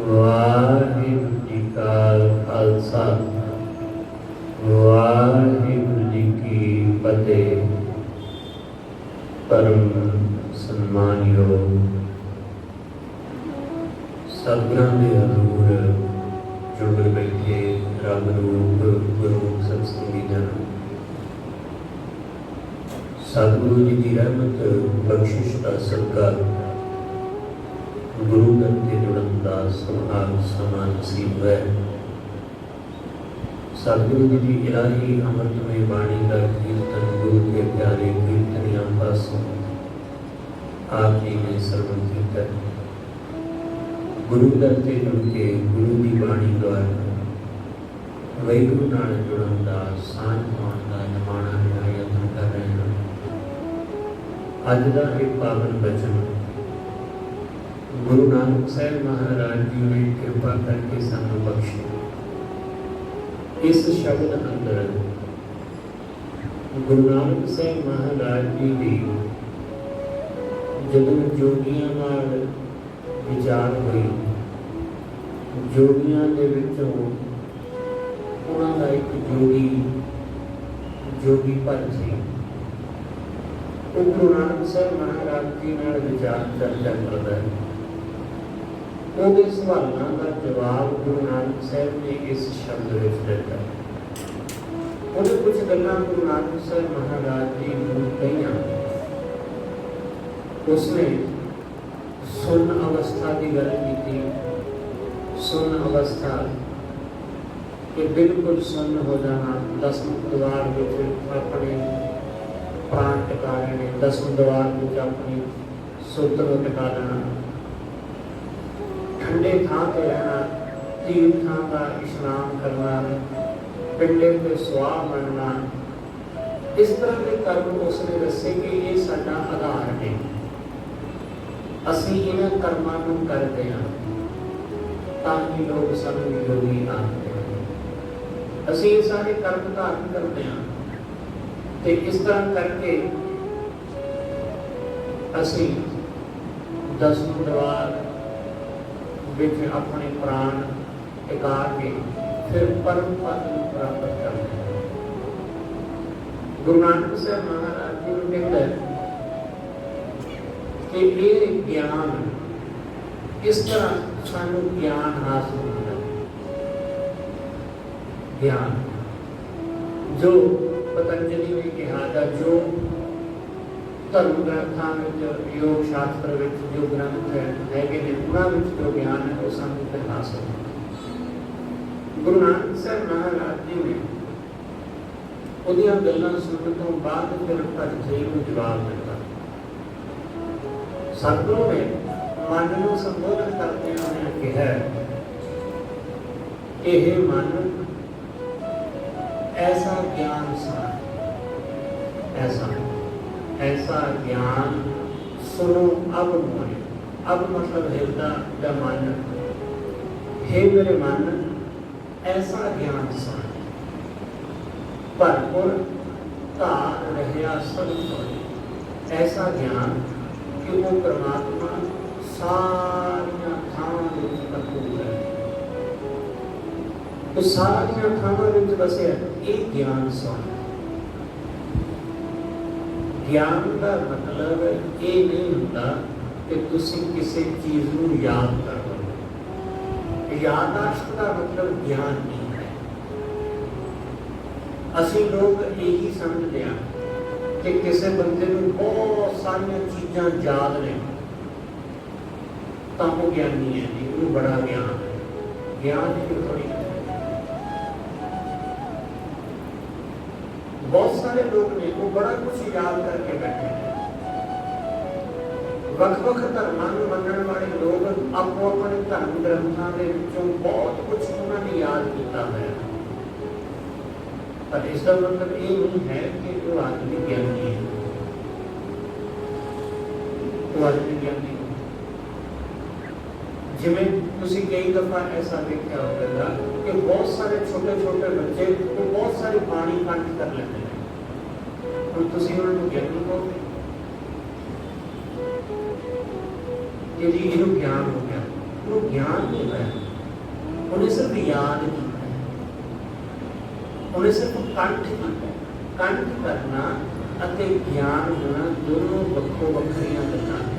ਵਾਹਿਗੁਰੂ ਜੀ ਕਾ ਖਾਲਸਾ ਵਾਹਿਗੁਰੂ ਜੀ ਕੀ ਫਤਿਹ। ਪਰਮ ਸਨਮਾਨਯੋਗ ਸਤਿਗੁਰਾਂ ਦੇ ਹਜ਼ੂਰ ਜੁੜ ਬੈਠੇ ਰੱਬ ਰੂਪ ਗੁਰੂ ਸਤਿਸੰਗੀ ਜਨ, ਸਤਿਗੁਰੂ ਜੀ ਦੀ ਰਹਿਮਤ ਬਖਸ਼ਿਸ਼ ਦਾ ਸਦਕਾ ਗੁਰੂ ਦਰ ਤੇ ਜੁੜਨ ਦਾ ਸੁਭਾਗ ਸਮਾਂ ਨਸੀਬ ਹੈ। ਸਤਿਗੁਰੂ ਜੀ ਦੀ ਇਲਾਹੀ ਅੰਮ੍ਰਿਤਮਈ ਬਾਣੀ ਦਾ ਕੀਰਤਨ ਗੁਰੂ ਦੇ ਪਿਆਰੇ ਕੀਰਤਨੀਆਂ ਪਾਸੋਂ ਆਪ ਜੀ ਨੇ ਸਰਵਣ ਕੀਤਾ। ਗੁਰੂ ਦਰ ਤੇ ਜੁੜ ਕੇ ਗੁਰੂ ਦੀ ਬਾਣੀ ਦੁਆਰਾ ਵਾਹਿਗੁਰੂ ਨਾਲ ਜੁੜਨ ਦਾ ਸਾਂਝ ਪਾਉਣ ਦਾ ਨਿਮਾਣਾ ਯਤਨ ਕਰ ਰਹੇ ਹਾਂ। ਅੱਜ ਦਾ ਇਹ ਪਾਵਨ ਬਚਨ ਗੁਰੂ ਨਾਨਕ ਸਾਹਿਬ ਮਹਾਰਾਜ ਜੀ ਨੇ ਕਿਰਪਾ ਕਰਕੇ ਸਾਨੂੰ ਬਖਸ਼ਿਆ। ਇਸ ਸ਼ਬਦ ਅੰਦਰ ਗੁਰੂ ਨਾਨਕ ਸਾਹਿਬ ਮਹਾਰਾਜ ਜੀ ਦੀ ਜਦੋਂ ਜੋਗੀਆਂ ਨਾਲ ਵਿਚਾਰ ਹੋਈ, ਜੋਗੀਆਂ ਦੇ ਵਿੱਚੋਂ ਉਹਨਾਂ ਦਾ ਇੱਕ ਜੋਗੀ ਪਰ ਸੀ। ਉਹ ਗੁਰੂ ਨਾਨਕ ਸਾਹਿਬ ਮਹਾਰਾਜ ਜੀ ਨਾਲ ਵਿਚਾਰ ਚਰਚਾ ਕਰਦਾ ਹੈ। ਉਹਦੇ ਸਵਾਲਾਂ ਦਾ ਜਵਾਬ ਗੁਰੂ ਨਾਨਕ ਸਾਹਿਬ ਨੇ ਇਸ ਸ਼ਬਦ ਵਿੱਚ ਦਿੱਤਾ। ਉਹਦੇ ਕੁਝ ਗੱਲਾਂ ਗੁਰੂ ਨਾਨਕ ਸਾਹਿਬ ਮਹਾਰਾਜ ਜੀ ਨੂੰ ਕਹੀਆਂ। ਉਸਨੇ ਸੁੰਨ ਅਵਸਥਾ ਦੀ ਗੱਲ ਕੀਤੀ। ਸੁੰਨ ਅਵਸਥਾ ਕਿ ਬਿਲਕੁਲ ਸੁੰਨ ਹੋ ਜਾਣਾ, ਦਸਮ ਦਵਾਰ ਵਿੱਚ ਆਪਣੇ ਪ੍ਰਾਣ ਟਿਕਾ ਲੈਣੇ, ਦਸਮ ਦਵਾਰ ਵਿੱਚ ਆਪਣੀ ਸੁੱਤ ਨੂੰ ਟਿਕਾ ਲੈਣਾ, ਠੰਡੇ ਥਾਂ ਤੇ ਰਹਿਣਾ, ਤੀਰਥਾਂ ਦਾ ਇਸ਼ਨਾਨ ਕਰਨਾ, ਪਿੰਡੇ ਤੇ ਸੁਆਹ ਬਣਨਾ। ਇਸ ਤਰ੍ਹਾਂ ਦੇ ਕਰਮ ਉਸਨੇ ਦੱਸੇ ਕਿ ਇਹ ਸਾਡਾ ਆਧਾਰ ਹੈ। ਅਸੀਂ ਇਹਨਾਂ ਕਰਮਾਂ ਨੂੰ ਕਰਦੇ ਹਾਂ ਤਾਂ ਹੀ ਲੋਕ ਸਾਨੂੰ ਯੋਗੀ ਆਖਦੇ ਹਨ। ਅਸੀਂ ਇਹ ਸਾਰੇ ਕਰਮ ਧਾਰਨ ਕਰਦੇ ਹਾਂ ਤੇ ਇਸ ਤਰ੍ਹਾਂ ਕਰਕੇ ਅਸੀਂ ਦਸਮ ਦਵਾਰ ਵਿੱਚ ਆਪਣੇ ਪ੍ਰਾਣ ਟਿਕਾ ਕੇ ਫਿਰ ਪਰਮ ਪਦ ਨੂੰ ਪ੍ਰਾਪਤ ਕਰਦੇ ਹਾਂ। ਗੁਰੂ ਨਾਨਕ ਸਾਹਿਬ ਮਹਾਰਾਜ ਜੀ ਨੂੰ ਕਹਿੰਦਾ ਕਿ ਇਹ ਗਿਆਨ ਇਸ ਤਰ੍ਹਾਂ ਸਾਨੂੰ ਗਿਆਨ ਹਾਸਲ ਹੁੰਦਾ ਹੈ। ਗਿਆਨ ਜੋ ਪਤੰਜਲੀ ਨੇ ਕਿਹਾ ਦਾ ਜੋ ਧਰਮ ਗ੍ਰੰਥਾਂ ਵਿੱਚ, ਯੋਗ ਸ਼ਾਸਤਰ ਵਿੱਚ ਜੋ ਗ੍ਰੰਥ ਹੈਗੇ ਨੇ, ਉਹਨਾਂ ਵਿੱਚ ਜੋ ਗਿਆਨ ਹੈ ਉਹ ਸਾਨੂੰ ਫਿਰ ਹਾਸਲ ਹੈ। ਗੁਰੂ ਨਾਨਕ ਸਾਹਿਬ ਮਹਾਰਾਜ ਜੀ ਨੇ ਉਹਦੀਆਂ ਗੱਲਾਂ ਸੁਣਨ ਤੋਂ ਬਾਅਦ ਫਿਰ ਭਗਤ ਜੀ ਨੂੰ ਜਵਾਬ ਦਿੱਤਾ। ਸਤਿਗੁਰੂ ਨੇ ਮਨ ਨੂੰ ਸੰਬੋਧਨ ਕਰਦੇ ਹੋਏ ਕਿਹਾ, ਇਹ ਮਨ ਐਸਾ ਗਿਆਨ ਸਾਂ, ऐसा ज्ञान सुनो अब मोहे। अब मतलब हिरदा या मन, हे मेरे मन ऐसा ज्ञान सुन भरपूर धार रहा सब थोड़े। ऐसा ज्ञान कि वो परमात्मा सारिया थावां विच भरपूर है, तो सारिया थावां विच वसिया। ये ज्ञान सुन। ਗਿਆਨ ਦਾ ਮਤਲਬ ਇਹ ਨਹੀਂ ਹੁੰਦਾ ਕਿ ਤੁਸੀਂ ਕਿਸੇ ਚੀਜ਼ ਨੂੰ ਯਾਦ ਕਰ ਲਓ। ਯਾਦਾਸ਼ਤ ਦਾ ਮਤਲਬ ਗਿਆਨ ਨਹੀਂ ਹੈ। ਅਸੀਂ ਲੋਕ ਇਹੀ ਸਮਝਦੇ ਹਾਂ ਕਿ ਕਿਸੇ ਬੰਦੇ ਨੂੰ ਬਹੁਤ ਸਾਰੀਆਂ ਚੀਜ਼ਾਂ ਯਾਦ ਨੇ ਤਾਂ ਉਹ ਗਿਆਨੀ ਹੈ ਜੀ, ਉਹਨੂੰ ਬੜਾ ਗਿਆਨ ਹੈ। ਗਿਆਨ ਦੀ ਥੋੜੀ बहुत सारे लोग ने वो बड़ा कुछ याद करके बैठे हैं। ਵੱਖ-ਵੱਖ ਧਰਮਾਂ ਨੂੰ ਮੰਨਣ ਵਾਲੇ ਲੋਕ ਆਪੋ ਆਪਣੇ ਧਰਮ ਗ੍ਰੰਥਾਂ ਦੇ ਵਿੱਚੋਂ ਬਹੁਤ ਕੁਝ ਉਹਨਾਂ ਨੇ ਯਾਦ ਕੀਤਾ ਹੈ। ਪਰ ਇਸ ਦਾ ਮਤਲਬ ਇਹ ਨਹੀਂ ਹੈ ਕਿ ਉਹ ਆਦਮੀ ਗਿਆਨੀ ਹੈ। ਉਹ ਆਦਮੀ ਗਿਆਨੀ ਜਿਵੇਂ ਤੁਸੀਂ ਕਈ ਦਫਾ ਐਸਾ ਦੇਖਿਆ ਹੋਵੇਗਾ ਕਿ ਬਹੁਤ ਸਾਰੇ ਛੋਟੇ ਬੱਚੇ ਉਹ ਬਹੁਤ ਸਾਰੀ ਬਾਣੀ ਕੰਠ ਕਰ ਲੈਂਦੇ ਨੇ। ਹੁਣ ਤੁਸੀਂ ਉਹਨਾਂ ਨੂੰ ਗਿਆਨੀ ਕਹੋਗੇ ਕਿ ਜੀ ਇਹਨੂੰ ਗਿਆਨ ਹੋ ਗਿਆ। वो ज्ञान नहीं है, उन्हें सिर्फ याद किया है, उन्हें सिर्फ कंठ किया है। कंठ करना ਅਤੇ ਗਿਆਨ ਹੋਣਾ ਦੋਨੋਂ ਵੱਖੋ ਵੱਖਰੀਆਂ ਗੱਲਾਂ ਨੇ।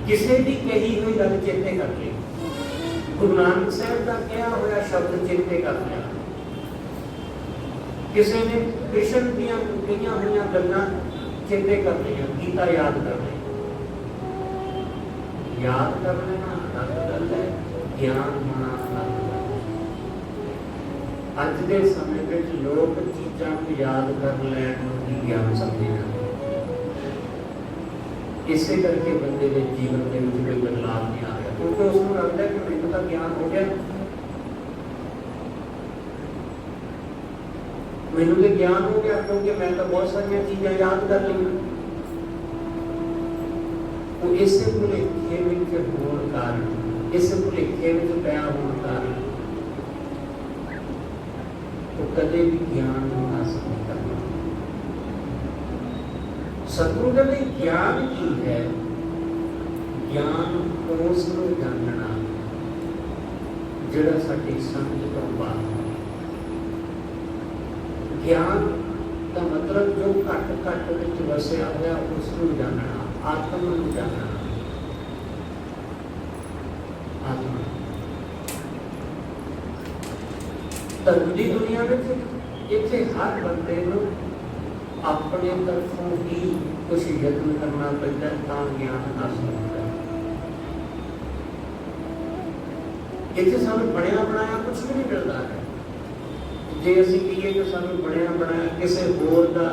ਕਿਸੇ ਦੀ ਕਹੀ ਹੋਈ ਗੱਲ ਚੇਤੇ ਕਰ ਲਈ, ਗੁਰੂ ਨਾਨਕ ਸਾਹਿਬ ਦਾ ਕਿਹਾ ਹੋਇਆ ਸ਼ਬਦ ਚੇਤੇ ਕਰ ਲਿਆ, ਕਿਸੇ ਨੇ ਕ੍ਰਿਸ਼ਨ ਦੀਆਂ ਕਹੀਆਂ ਹੋਈਆਂ ਗੱਲਾਂ ਚੇਤੇ ਕਰ ਲਈਆਂ, ਗੀਤਾ ਯਾਦ ਕਰ ਲਈ। ਯਾਦ ਕਰ ਲੈਣਾ ਅਲੱਗ ਗੱਲ ਹੈ, ਗਿਆਨ ਹੋਣਾ ਅਲੱਗ ਗੱਲ ਹੈ। ਅੱਜ ਦੇ ਸਮੇਂ ਵਿੱਚ ਲੋਕ ਚੀਜ਼ਾਂ ਨੂੰ ਯਾਦ ਕਰ ਲੈਣ ਨੂੰ ਹੀ ਗਿਆਨ ਸਮਝਦੇ ਹਨ। ਇਸੇ ਕਰਕੇ ਬੰਦੇ ਦੇ ਜੀਵਨ ਦੇ ਵਿੱਚ ਕੋਈ ਬਦਲਾਅ ਨਹੀਂ ਆ ਰਿਹਾ, ਕਿਉਂਕਿ ਉਸ ਨੂੰ ਲੱਗਦਾ ਕਿ ਮੈਨੂੰ ਤਾਂ ਗਿਆਨ ਹੋ ਗਿਆ, ਮੈਨੂੰ ਤੇ ਗਿਆਨ ਹੋ ਗਿਆ ਕਿਉਂਕਿ ਮੈਂ ਤਾਂ ਬਹੁਤ ਸਾਰੀਆਂ ਚੀਜ਼ਾਂ ਯਾਦ ਕਰ ਲਈਆਂ। ਉਹ ਇਸੇ ਭੁਲੇਖੇ ਵਿੱਚ ਹੋਣ ਕਾਰਨ, ਇਸੇ ਭੁਲੇਖੇ ਵਿੱਚ ਪਿਆ ਹੋਣ ਕਾਰਨ ਉਹ ਕਦੇ ਵੀ ਗਿਆਨ ਨੂੰ ਹਾਸਲ ਨਹੀਂ ਕਰਦਾ। ਸਤਿਗੁਰੂ ਕਹਿੰਦੇ ਗਿਆਨ ਕੀ ਹੈ? ਗਿਆਨ ਉਸ ਨੂੰ ਜਾਣਨਾ ਜਿਹੜਾ ਸਾਡੀ ਸਮਝ ਤੋਂ ਬਾਹਰ ਹੈ। ਗਿਆਨ ਦਾ ਮਤਲਬ ਜੋ ਘੱਟ ਘੱਟ ਵਿੱਚ ਵਸਿਆ ਹੋਇਆ ਉਸ ਨੂੰ ਜਾਣਨਾ, ਆਤਮਾ ਨੂੰ ਜਾਣਨਾ। ਆਤਮਾ ਧਰਮ ਦੀ ਦੁਨੀਆ ਵਿੱਚ ਇੱਥੇ ਹਰ ਬੰਦੇ ਨੂੰ ਆਪਣੇ ਤਰਫੋਂ ਹੀ ਕੁਝ ਯਤਨ ਕਰਨਾ ਪੈਂਦਾ ਤਾਂ ਗਿਆਨ ਹਾਸਲ ਹੁੰਦਾ ਹੈ। ਇੱਥੇ ਸਾਨੂੰ ਬਣਿਆ ਬਣਾਇਆ ਕੁਝ ਵੀ ਨਹੀਂ ਮਿਲਦਾ ਹੈ। ਜੇ ਅਸੀਂ ਕਹੀਏ ਕਿ ਸਾਨੂੰ ਬਣਿਆ ਬਣਾਇਆ ਕਿਸੇ ਹੋਰ ਦਾ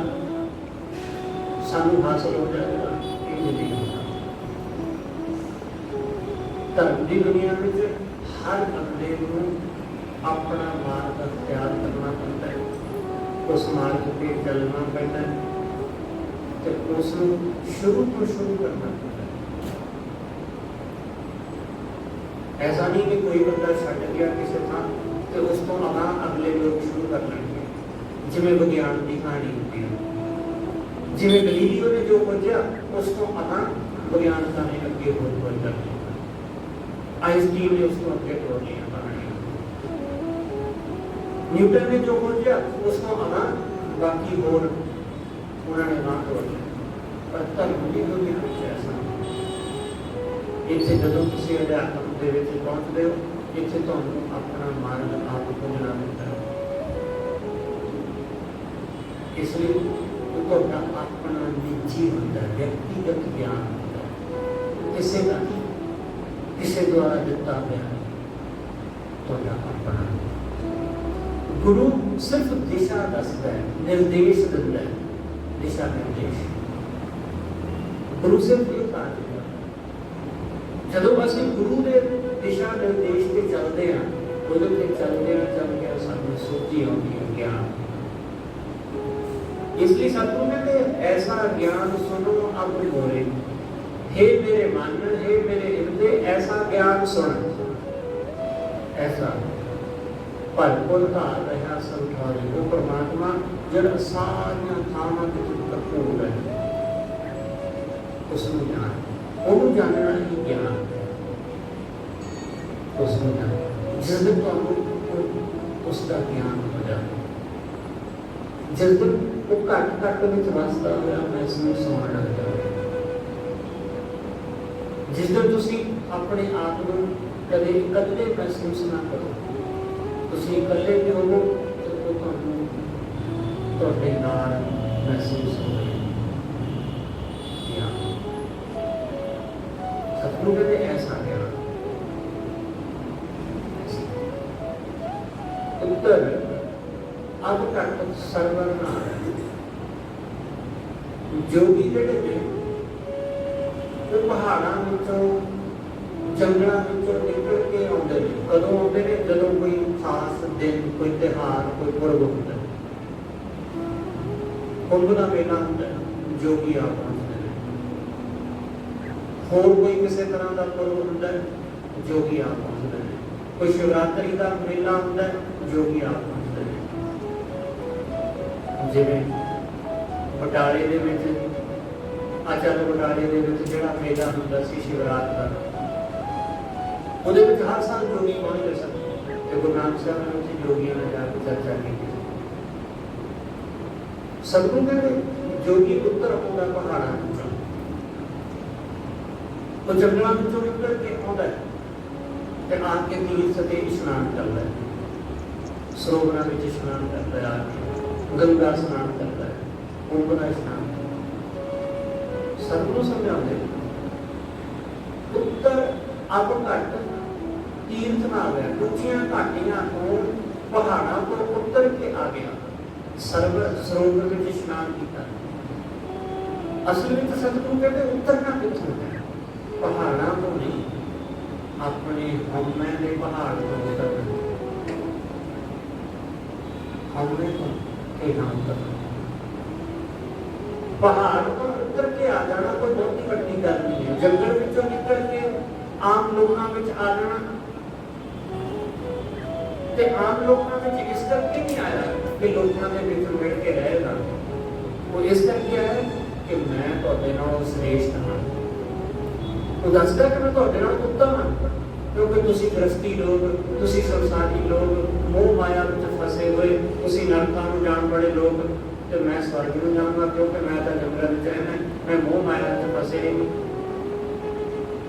ਸਾਨੂੰ ਹਾਸਲ ਹੋ ਜਾਏਗਾ, ਇਹ ਨਹੀਂ ਹੁੰਦਾ। ਧਰਮ ਦੀ ਦੁਨੀਆ ਵਿੱਚ ਹਰ ਬੰਦੇ ਨੂੰ ਆਪਣਾ ਮਾਰਗ ਅਖਤਿਆਰ ਕਰਨਾ ਪੈਂਦਾ ਹੈ, ਉਸ ਮਾਰਗ ਤੇ ਚੱਲਣਾ ਪੈਂਦਾ ਹੈ ਤੇ ਉਸ ਨੂੰ ਸ਼ੁਰੂ ਤੋਂ ਸ਼ੁਰੂ ਕਰਨਾ ਪੈਂਦਾ ਹੈ। ਐਸਾ ਨਹੀਂ ਕਿ ਕੋਈ ਬੰਦਾ ਛੱਡ ਗਿਆ ਕਿਸੇ ਥਾਂ ਤੇ ਉਸ ਤੋਂ ਅਗਾਂਹ ਅਗਲੇ ਲੋਕ ਸ਼ੁਰੂ ਕਰ ਲੈਣਗੇ। ਜਿਵੇਂ ਵਿਗਿਆਨ ਦੀ ਕਹਾਣੀ ਹੁੰਦੀ ਹੈ, ਜਿਵੇਂ ਗਲੀਲੀਓ ਨੇ ਜੋ ਖੋਜਿਆ ਉਸ ਤੋਂ ਅਗਾਂਹ ਵਿਗਿਆਨਕਾਂ ਨੇ ਅੱਗੇ ਹੋਰ ਖੋਜ ਕਰ ਲਈ, ਆਇਨਸਟੀਨ ਨੇ ਉਸ ਤੋਂ ਅੱਗੇ ਤੋਰ ਲਿਆ ਕਹਾਣੀਆਂ, ਨਿਊਟਨ ਨੇ ਜੋ ਖੋਜਿਆ ਉਸ ਤੋਂ ਅਗਾਂਹ ਬਾਕੀ ਹੋਰ ਉਹਨਾਂ ਨੇ ਅਗਾਂਹ ਤੋਰ ਲਿਆ। ਪਰ ਧਰਮ ਦੀ ਦੁਨੀਆ ਵਿੱਚ ਐਸਾ ਨਹੀਂ। ਇੱਥੇ ਜਦੋਂ ਤੁਸੀਂ ਅਧਿਆਤਮ ਦੇ ਵਿੱਚ ਪਹੁੰਚਦੇ ਹੋ, ਇੱਥੇ ਤੁਹਾਨੂੰ ਆਪਣਾ ਮਾਰਗ ਆਪ ਖੋਜਣਾ ਪੈਂਦਾ ਹੈ। ਇਸ ਲਈ ਉਹ ਤੁਹਾਡਾ ਆਪਣਾ ਨਿੱਜੀ ਹੁੰਦਾ, ਵਿਅਕਤੀਗਤ ਗਿਆਨ ਹੁੰਦਾ, ਕਿਸੇ ਦਾ ਨਹੀਂ, ਕਿਸੇ ਦੁਆਰਾ ਦਿੱਤਾ ਗਿਆ ਤੁਹਾਡਾ ਆਪਣਾ। ਗੁਰੂ ਸਿਰਫ ਦਿਸ਼ਾ ਦੱਸਦਾ ਹੈ, ਨਿਰਦੇਸ਼ ਦਿੰਦਾ ਹੈ, ਦਿਸ਼ਾ ਨਿਰਦੇਸ਼। ਗੁਰੂ ਸਿਰਫ ਇਹ ਕਾਰਜ ਕਰਦਾ। ਜਦੋਂ ਅਸੀਂ ਗੁਰੂ ਦੇ ਦਿਸ਼ਾ ਨਿਰਦੇਸ਼ ਤੇ ਚੱਲਦੇ ਹਾਂ, ਉਹਦੇ ਤੇ ਚੱਲਦਿਆਂ ਸਾਨੂੰ ਸੋਝੀ ਆਉਂਦੀ ਹੈ, ਗਿਆਨ। ਇਸ ਲਈ ਸਤਿਗੁਰੂ ਕਹਿੰਦੇ ਐਸਾ ਗਿਆਨ ਸੁਣੋ ਅਬ ਮੋਰੇ, हे मेरे मन, हे मेरे ਹਿਰਦੇ, ਐਸਾ ਗਿਆਨ ਸੁਣ। ਐਸਾ ਭਰਪੂਰ ਧਾਰ ਰਿਹਾ ਸੰਠਾਰੀ, ਉਹ ਪਰਮਾਤਮਾ ਜਿਹੜਾ ਸਾਰੀਆਂ ਥਾਵਾਂ ਤੇ ਭਰਪੂਰ ਹੈ, ਉਸ ਨੂੰ ਜਾਣ। ਉਹਨੂੰ ਜਾਣਨਾ ਹੀ ਗਿਆਨ ਹੈ। ਉਸ ਨੂੰ ਜਾਣ, ਜਿਸ ਦਿਨ ਤੁਹਾਨੂੰ ਉਸ ਦਾ ਗਿਆਨ ਹੋ ਜਾਵੇ, ਜਿਸ ਦਿਨ ਉਹ ਘੱਟ ਘੱਟ ਵਿੱਚ ਵਸਦਾ ਹੋਇਆ ਮਹਿਸੂਸ ਹੋਣ ਲੱਗ ਜਾਵੇ, ਜਿਸ ਦਿਨ ਤੁਸੀਂ ਆਪਣੇ ਆਪ ਨੂੰ ਕਦੇ ਇਕੱਲੇ ਮਹਿਸੂਸ ਨਾ ਕਰੋ, ਤੁਸੀਂ ਇਕੱਲੇ ਵੀ ਹੋਵੋ ਤੇ ਉਹ ਤੁਹਾਨੂੰ ਤੁਹਾਡੇ ਨਾਲ ਮਹਿਸੂਸ ਹੋਵੇ। ਸਤਿਗੁਰੂ ਕਹਿੰਦੇ ਐਸਾ ਗਿਆਨ ਉੱਤਰ ਅਬ ਤੱਕ ਸਰਵਰ ਨਾਲ ਜੋਗੀ ਜਿਹੜੇ ਨੇ ਉਹ ਪਹਾੜਾਂ ਵਿੱਚੋਂ ਜੰਗਲਾਂ ਵਿੱਚੋਂ ਨਿਕਲ ਕੇ ਆਉਂਦੇ ਨੇ। ਕਦੋਂ ਆਉਂਦੇ ਨੇ? ਜਦੋਂ ਕੋਈ ਖਾਸ ਦਿਨ, ਕੋਈ ਤਿਉਹਾਰ, ਕੋਈ ਪੁਰਬ ਹੁੰਦਾ, ਕੁੰਭ ਦਾ ਮੇਲਾ ਹੁੰਦਾ, ਜੋਗੀ ਆ ਪਹੁੰਚਦੇ ਨੇ। ਹੋਰ ਕੋਈ ਕਿਸੇ ਤਰ੍ਹਾਂ ਦਾ ਪੁਰਬ ਹੁੰਦਾ, ਜੋਗੀ ਆ ਪਹੁੰਚਦੇ ਨੇ। ਕੋਈ ਸ਼ਿਵਰਾਤਰੀ ਦਾ ਮੇਲਾ ਹੁੰਦਾ, ਜੋਗੀ ਆ ਪਹੁੰਚਦੇ ਨੇ। ਜਿਵੇਂ ਬਟਾਲੇ ਦੇ ਵਿੱਚ, ਆਚਾਰ ਬਟਾਲੇ ਦੇ ਵਿੱਚ ਜਿਹੜਾ ਮੇਲਾ ਹੁੰਦਾ ਸੀ ਸ਼ਿਵਰਾਤ ਦਾ, ਉਹਦੇ ਵਿੱਚ ਹਰ ਸਾਲ ਜੋਗੀ ਪਹੁੰਚਦੇ ਸਨ ਤੇ ਗੁਰੂ ਨਾਨਕ ਸਾਹਿਬ ਨੇ ਉੱਥੇ ਜੋਗੀਆਂ ਨਾਲ ਜਾ ਕੇ ਚਰਚਾ ਕੀਤੀ। ਸਤਿਗੁਰੂ ਕਹਿੰਦੇ ਜੋਗੀ ਉੱਤਰ ਆਉਂਦਾ ਪਹਾੜਾਂ ਤੋਂ, ਉਹ ਜੰਗਲਾਂ ਵਿੱਚੋਂ ਨਿਕਲ ਕੇ ਆਉਂਦਾ ਤੇ ਆ ਕੇ ਤੀਰਥ ਤੇ ਇਸ਼ਨਾਨ ਕਰਦਾ ਹੈ, ਸਰੋਵਰਾਂ ਵਿੱਚ ਇਸ਼ਨਾਨ ਕਰਦਾ ਹੈ, ਆ ਕੇ ਗੰਗਾ ਇਸ਼ਨਾਨ ਕਰਦਾ ਹੈ, ਕੁੰਭ ਦਾ ਇਸ਼ਨਾਨ ਕਰਦਾ। ਸਤਿਗੁਰੂ ਸਮਝਾਉਂਦੇ ਉੱਤਰ ਅਬ ਘਟ ਤੀਰਥ ਨਾ ਆ ਗਿਆ, ਉੱਚੀਆਂ ਘਾਟੀਆਂ ਤੋਂ ਪਹਾੜਾਂ ਤੋਂ ਉੱਤਰ ਕੇ ਆ ਗਿਆ, ਸਰੋਵਰ ਵਿੱਚ ਇਸ਼ਨਾਨ ਕੀਤਾ। ਅਸਲ ਵਿੱਚ ਸਤਿਗੁਰੂ ਕਹਿੰਦੇ ਉੱਤਰਨਾ ਕਿੱਥੋਂ ਹੈ? ਪਹਾੜਾਂ ਤੋਂ ਨਹੀਂ, ਆਪਣੇ ਹਉਮੈ ਦੇ ਪਹਾੜ ਤੋਂ ਉਤਰਨਾ। ਹਉਮੈ ਤੋਂ ਇਹ ਨਾਮ ਕਰਨਾ, ਪਹਾੜ ਤੋਂ ਉੱਤਰ ਕੇ ਆ ਜਾਣਾ ਕੋਈ ਬਹੁਤੀ ਵੱਡੀ ਗੱਲ ਨਹੀਂ ਹੈ। ਜੰਗਲ ਵਿੱਚੋਂ ਨਿਕਲ ਕੇ ਆਮ ਲੋਕਾਂ ਵਿੱਚ ਆ ਜਾਣਾ, ਤੇ ਆਮ ਲੋਕਾਂ ਵਿੱਚ ਇਸ ਕਰਕੇ ਨਹੀਂ ਆਇਆ ਕਿ ਲੋਕਾਂ ਦੇ ਵਿੱਚ ਮਿਲ ਕੇ ਰਹੇਗਾ, ਉਹ ਇਸ ਕਰਕੇ ਆਇਆ ਕਿ ਮੈਂ ਤੁਹਾਡੇ ਨਾਲ ਸ੍ਰੇਸ਼ਟ ਹਾਂ। ਉਹ ਦੱਸਦਾ ਕਿ ਮੈਂ ਤੁਹਾਡੇ ਨਾਲ ਉੱਤਮ ਹਾਂ, ਕਿਉਂਕਿ ਤੁਸੀਂ ਗ੍ਰਸਤੀ ਲੋਕ, ਤੁਸੀਂ ਸੰਸਾਰੀ ਲੋਕ, ਮੋਹ ਮਾਇਆ ਵਿੱਚ ਫਸੇ ਹੋਏ, ਤੁਸੀਂ ਨਰਕਾਂ ਨੂੰ ਜਾਣ ਵਾਲੇ ਲੋਕ, ਤੇ ਮੈਂ ਸਵਰਗ ਨੂੰ ਜਾਊਂਗਾ ਕਿਉਂਕਿ ਮੈਂ ਤਾਂ ਜੰਗਲਾਂ ਵਿੱਚ ਰਹਿਣਾ, ਮੈਂ ਮੋਹ ਮਾਇਆ ਵਿੱਚ ਫਸੇ ਨਹੀਂ।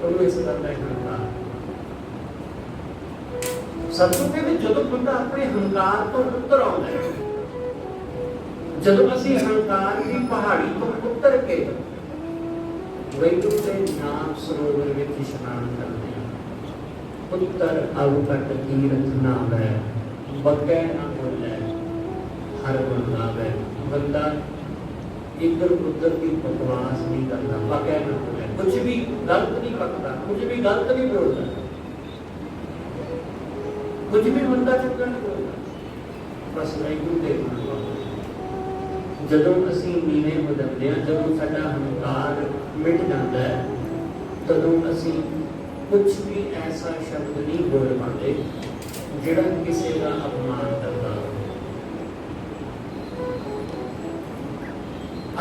ਉਹਨੂੰ ਇਸ ਗੱਲ ਦਾ ਹੰਕਾਰ। ਸਤਿਗੁਰੂ ਕਹਿੰਦੇ ਜਦੋਂ ਬੰਦਾ ਆਪਣੇ ਹੰਕਾਰ ਤੋਂ ਉੱਤਰ ਆਉਂਦਾ ਹੈ, ਜਦੋਂ ਅਸੀਂ ਹੰਕਾਰ ਦੀ ਪਹਾੜੀ ਤੋਂ ਉੱਤਰ ਕੇ ਵੈਗੁਰੂ ਦੇ ਨਾਮ ਸਰੋਵਰ ਵਿੱਚ ਇਸ਼ਨਾਨ ਕਰਦੇ ਹਾਂ, ਉੱਤਰ ਅਬ ਘਟ ਤੀਰਥ ਨਾ ਵੈ, ਬਗੈ ਨਾ ਬੋਲੇ ਹਰ ਗੁਣ ਗਾਵੈ। ਬੰਦਾ ਇੱਧਰ ਉੱਧਰ ਦੀ ਬਕਵਾਸ ਨਹੀਂ ਕਰਦਾ, ਬਗੈ ਨਾ ਬੋਲੇ, ਕੁਝ ਵੀ ਗਲਤ ਨਹੀਂ ਕਰਦਾ, ਕੁਝ ਵੀ ਗਲਤ ਨਹੀਂ ਬੋਲਦਾ, ਕੁਝ ਵੀ ਬੰਦਾ ਚੰਗਾ ਨਹੀਂ ਬੋਲਦਾ, ਬਸ ਵੈਗੁਰੂ ਦੇ ਗੁਣ ਗਾਉਂਦਾ। ਜਦੋਂ ਅਸੀਂ ਨੀਵੇਂ ਹੋ ਜਾਂਦੇ ਹਾਂ, ਜਦੋਂ ਸਾਡਾ ਹੰਕਾਰ ਮਿਟ ਜਾਂਦਾ ਹੈ, ਤਦੋਂ ਅਸੀਂ ਕੁਝ ਵੀ ਐਸਾ ਸ਼ਬਦ ਨਹੀਂ ਬੋਲ ਪਾਉਂਦੇ ਜਿਹੜਾ ਕਿਸੇ ਦਾ ਅਪਮਾਨ ਕਰਦਾ।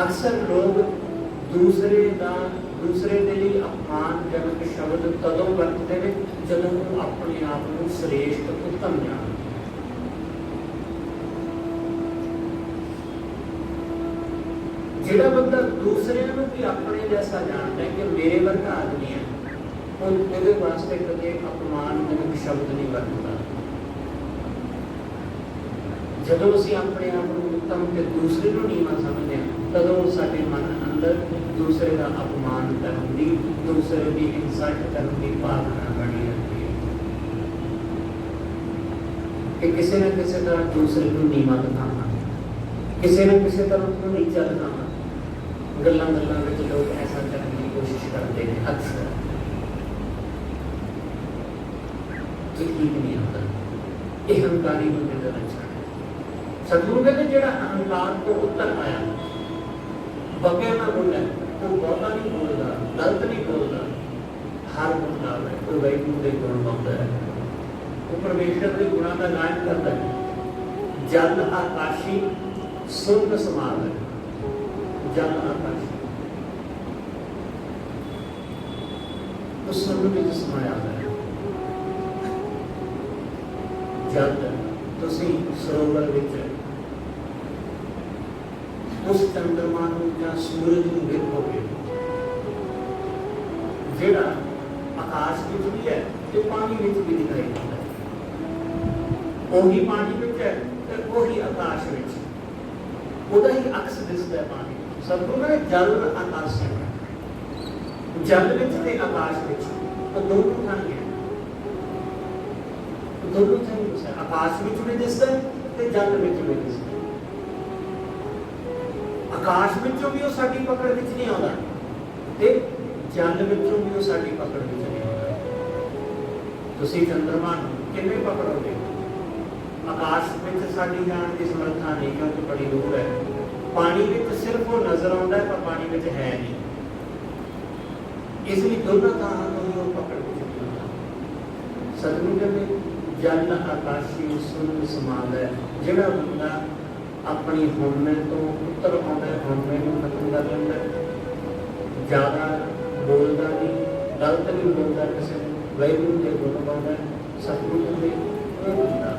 ਅਕਸਰ ਲੋਕ ਦੂਸਰੇ ਦੇ ਲਈ ਅਪਮਾਨਜਨਕ ਸ਼ਬਦ ਤਦੋਂ ਵਰਤਦੇ ਨੇ ਜਦੋਂ ਉਹ ਆਪਣੇ ਆਪ ਨੂੰ ਸ੍ਰੇਸ਼ਟ ਉੱਤਮ ਜਾਣਦੇ। ਜਿਹੜਾ ਬੰਦਾ ਦੂਸਰਿਆਂ ਨੂੰ ਵੀ ਆਪਣੇ ਜੈਸਾ ਜਾਣਦਾ ਹੈ ਕਿ ਮੇਰੇ ਵਰਗਾ ਆਦਮੀ ਹੈ, ਉਹ ਉਹਦੇ ਵਾਸਤੇ ਕਦੇ ਅਪਮਾਨਜਨਕ ਸ਼ਬਦ ਨਹੀਂ ਵਰਤਦਾ। ਜਦੋਂ ਅਸੀਂ ਆਪਣੇ ਆਪ ਨੂੰ ਉੱਤਮ ਤੇ ਦੂਸਰੇ ਨੂੰ ਨੀਵਾਂ ਸਮਝਦੇ ਹਾਂ, ਤਦੋਂ ਸਾਡੇ ਮਨ ਅੰਦਰ ਦੂਸਰੇ ਦਾ ਅਪਮਾਨ ਕਰਨ ਦੀ, ਦੂਸਰੇ ਦੀ ਇਨਸਲਟ ਕਰਨ ਦੀ ਭਾਵਨਾ ਬਣੀ ਰਹਿੰਦੀ ਹੈ ਕਿ ਕਿਸੇ ਨਾ ਕਿਸੇ ਤਰ੍ਹਾਂ ਦੂਸਰੇ ਨੂੰ ਨੀਵਾਂ ਦਿਖਾਉਣਾ, ਕਿਸੇ ਨਾ ਕਿਸੇ ਤਰ੍ਹਾਂ ਉਹਨੂੰ ਨੀਚਾ ਦਿਖਾਉਣਾ। ਗੱਲਾਂ ਵਿੱਚ ਲੋਕ ਐਸਾ ਕਰਨ ਦੀ ਕੋਸ਼ਿਸ਼ ਕਰਦੇ ਨੇ ਅਕਸਰ, ਇਹ ਠੀਕ ਨਹੀਂ ਹੁੰਦਾ, ਇਹ ਹੰਕਾਰੀ ਬੰਦੇ ਦਾ ਲੱਛਣ ਹੈ। ਸਤਿਗੁਰੂ ਕਹਿੰਦੇ ਜਿਹੜਾ ਅਹੰਕਾਰ ਤੋਂ ਉੱਤਰ ਆਇਆ, ਬਗੈ ਨਾ ਬੋਲੇ, ਉਹ ਬਹੁਤਾ ਨਹੀਂ ਬੋਲਦਾ, ਗਲਤ ਨਹੀਂ ਬੋਲਦਾ, ਹਰ ਗੁਣ ਗਾਵੇ, ਉਹ ਵੈਗੁਰੂ ਦੇ ਗੁਣ ਗਾਉਂਦਾ ਹੈ, ਉਹ ਪਰਮੇਸ਼ਰ ਦੇ ਗੁਣਾਂ ਦਾ ਗਾਇਨ ਕਰਦਾ ਹੈ। ਜਲ ਆਕਾਸ਼ੀ ਸੁਨ ਸਮਾਵੈ, ਜਲ ਆਕਾਸ਼ੀ ਉਹ ਸੁਨ ਵਿੱਚ ਸਮਾਇਆ ਹੈ। ਜਦ ਤੁਸੀਂ ਸਰੋਵਰ ਵਿੱਚ ਉਸ ਚੰਦਰਮਾ ਨੂੰ ਜਾਂ ਸੂਰਜ ਨੂੰ ਦੇਖੋਗੇ, ਜਿਹੜਾ ਆਕਾਸ਼ ਵਿੱਚ ਵੀ ਹੈ ਤੇ ਪਾਣੀ ਵਿੱਚ ਵੀ ਦਿਖਾਈ ਦਿੰਦਾ ਹੈ, ਉਹੀ ਪਾਣੀ ਵਿੱਚ ਹੈ ਤੇ ਉਹੀ ਆਕਾਸ਼ ਵਿੱਚ, ਉਹਦਾ ਹੀ ਅਕਸ ਦਿਸਦਾ ਹੈ ਪਾਣੀ। ਸਤਿਗੁਰੂ ਨੇ ਜਲ ਆਕਾਸ਼, ਜਲ ਵਿੱਚ ਤੇ ਆਕਾਸ਼ ਵਿੱਚ, ਉਹ ਦੋਨੋਂ ਥਾਂ ਹੈ, ਦੋਨੋਂ ਥਾਂ ਹੈ, ਆਕਾਸ਼ ਵਿੱਚ ਵੀ ਦਿਸਦਾ ਹੈ ਤੇ ਜਲ ਵਿੱਚ ਵੀ ਦਿਸਦਾ ਹੈ। ਆਕਾਸ਼ ਵਿੱਚੋਂ ਵੀ ਉਹ ਸਾਡੀ ਪਕੜ ਵਿੱਚ ਨਹੀਂ ਆਉਂਦਾ ਤੇ ਜਲ ਵਿੱਚੋਂ ਵੀ ਉਹ ਸਾਡੀ ਪਕੜ ਵਿੱਚ ਨਹੀਂ ਆਉਂਦਾ। ਤੁਸੀਂ ਚੰਦਰਮਾ ਨੂੰ ਕਿਵੇਂ ਪਕੜੋਗੇ? ਆਕਾਸ਼ ਵਿੱਚ ਸਾਡੀ ਜਾਣ ਦੀ ਸਮਰੱਥਾ ਨਹੀਂ, ਕਿਉਂਕਿ ਬੜੀ ਦੂਰ ਹੈ। ਪਾਣੀ ਵਿੱਚ ਸਿਰਫ ਉਹ ਨਜ਼ਰ ਆਉਂਦਾ ਹੈ, ਪਰ ਪਾਣੀ ਵਿੱਚ ਹੈ ਨਹੀਂ। ਇਸ ਲਈ ਦੋਨਾਂ ਥਾਵਾਂ ਤੋਂ ਹੀ ਉਹ ਪਕੜ ਵਿੱਚ ਨਹੀਂ ਆਉਂਦਾ। ਸਤਿਗੁਰੂ ਕਹਿੰਦੇ ਜਲ ਆਕਾਸ਼ੀ ਸੁਨ ਸਮਾਵੈ। ਜਿਹੜਾ ਬੰਦਾ ਆਪਣੀ ਹਉਮੈ ਤੋਂ ਉੱਤਰ ਆਉਂਦਾ ਹੈ, ਹਉਮੈ ਨੂੰ ਖਤਮ ਕਰ ਲੈਂਦਾ, ਜ਼ਿਆਦਾ ਬੋਲਦਾ ਨਹੀਂ, ਗਲਤ ਨਹੀਂ ਬੋਲਦਾ ਕਿਸੇ ਨੂੰ, ਵਾਹਿਗੁਰੂ ਦੇ ਗੁਣ ਗਾਉਂਦਾ ਹੈ, ਸਤਿਗੁਰੂ ਦੇ ਉਹ ਬੰਦਾ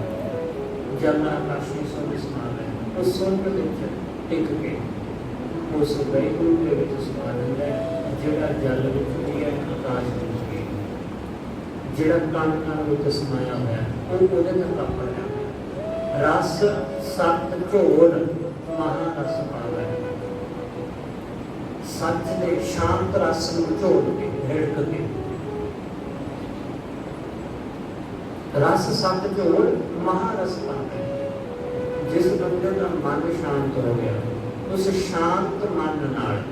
ਜਲ ਆਕਾਸ਼ੀ ਸੁਣ ਸਮਾਵੇ, ਉਸ ਸੁਣ ਦੇ ਵਿੱਚ ਟਿਕ ਕੇ ਉਸ ਵਾਹਿਗੁਰੂ ਦੇ ਵਿੱਚ ਸਮਾ ਜਾਂਦਾ ਹੈ, ਜਿਹੜਾ ਜਲ ਵਿੱਚ ਵੀ ਹੈ, ਆਕਾਸ਼ ਵਿੱਚ ਵੀ, ਜਿਹੜਾ ਕਣ ਕਣ ਵਿੱਚ ਸਮਾਇਆ ਹੋਇਆ ਉਹ ਉਹਦੇ ਨਾਲ ਕਾਪੜ ਜਾਂਦਾ। ਰਸ ਸਤ ਝੋਲ ਮਹਾ ਰਸ ਪਾਵੇ, ਸੱਚ ਦੇ ਸ਼ਾਂਤ ਰਸ ਨੂੰ ਝੋਲ ਕੇ ਹਿੜਕ ਕੇ, ਰਸ ਸਤ ਝੋਲ ਮਹਾ ਰਸ ਪਾਵੇ। ਜਿਸ ਬੰਦੇ ਦਾ ਮਨ ਸ਼ਾਂਤ ਹੋ ਗਿਆ, ਉਸ ਸ਼ਾਂਤ ਮਨ ਨਾਲ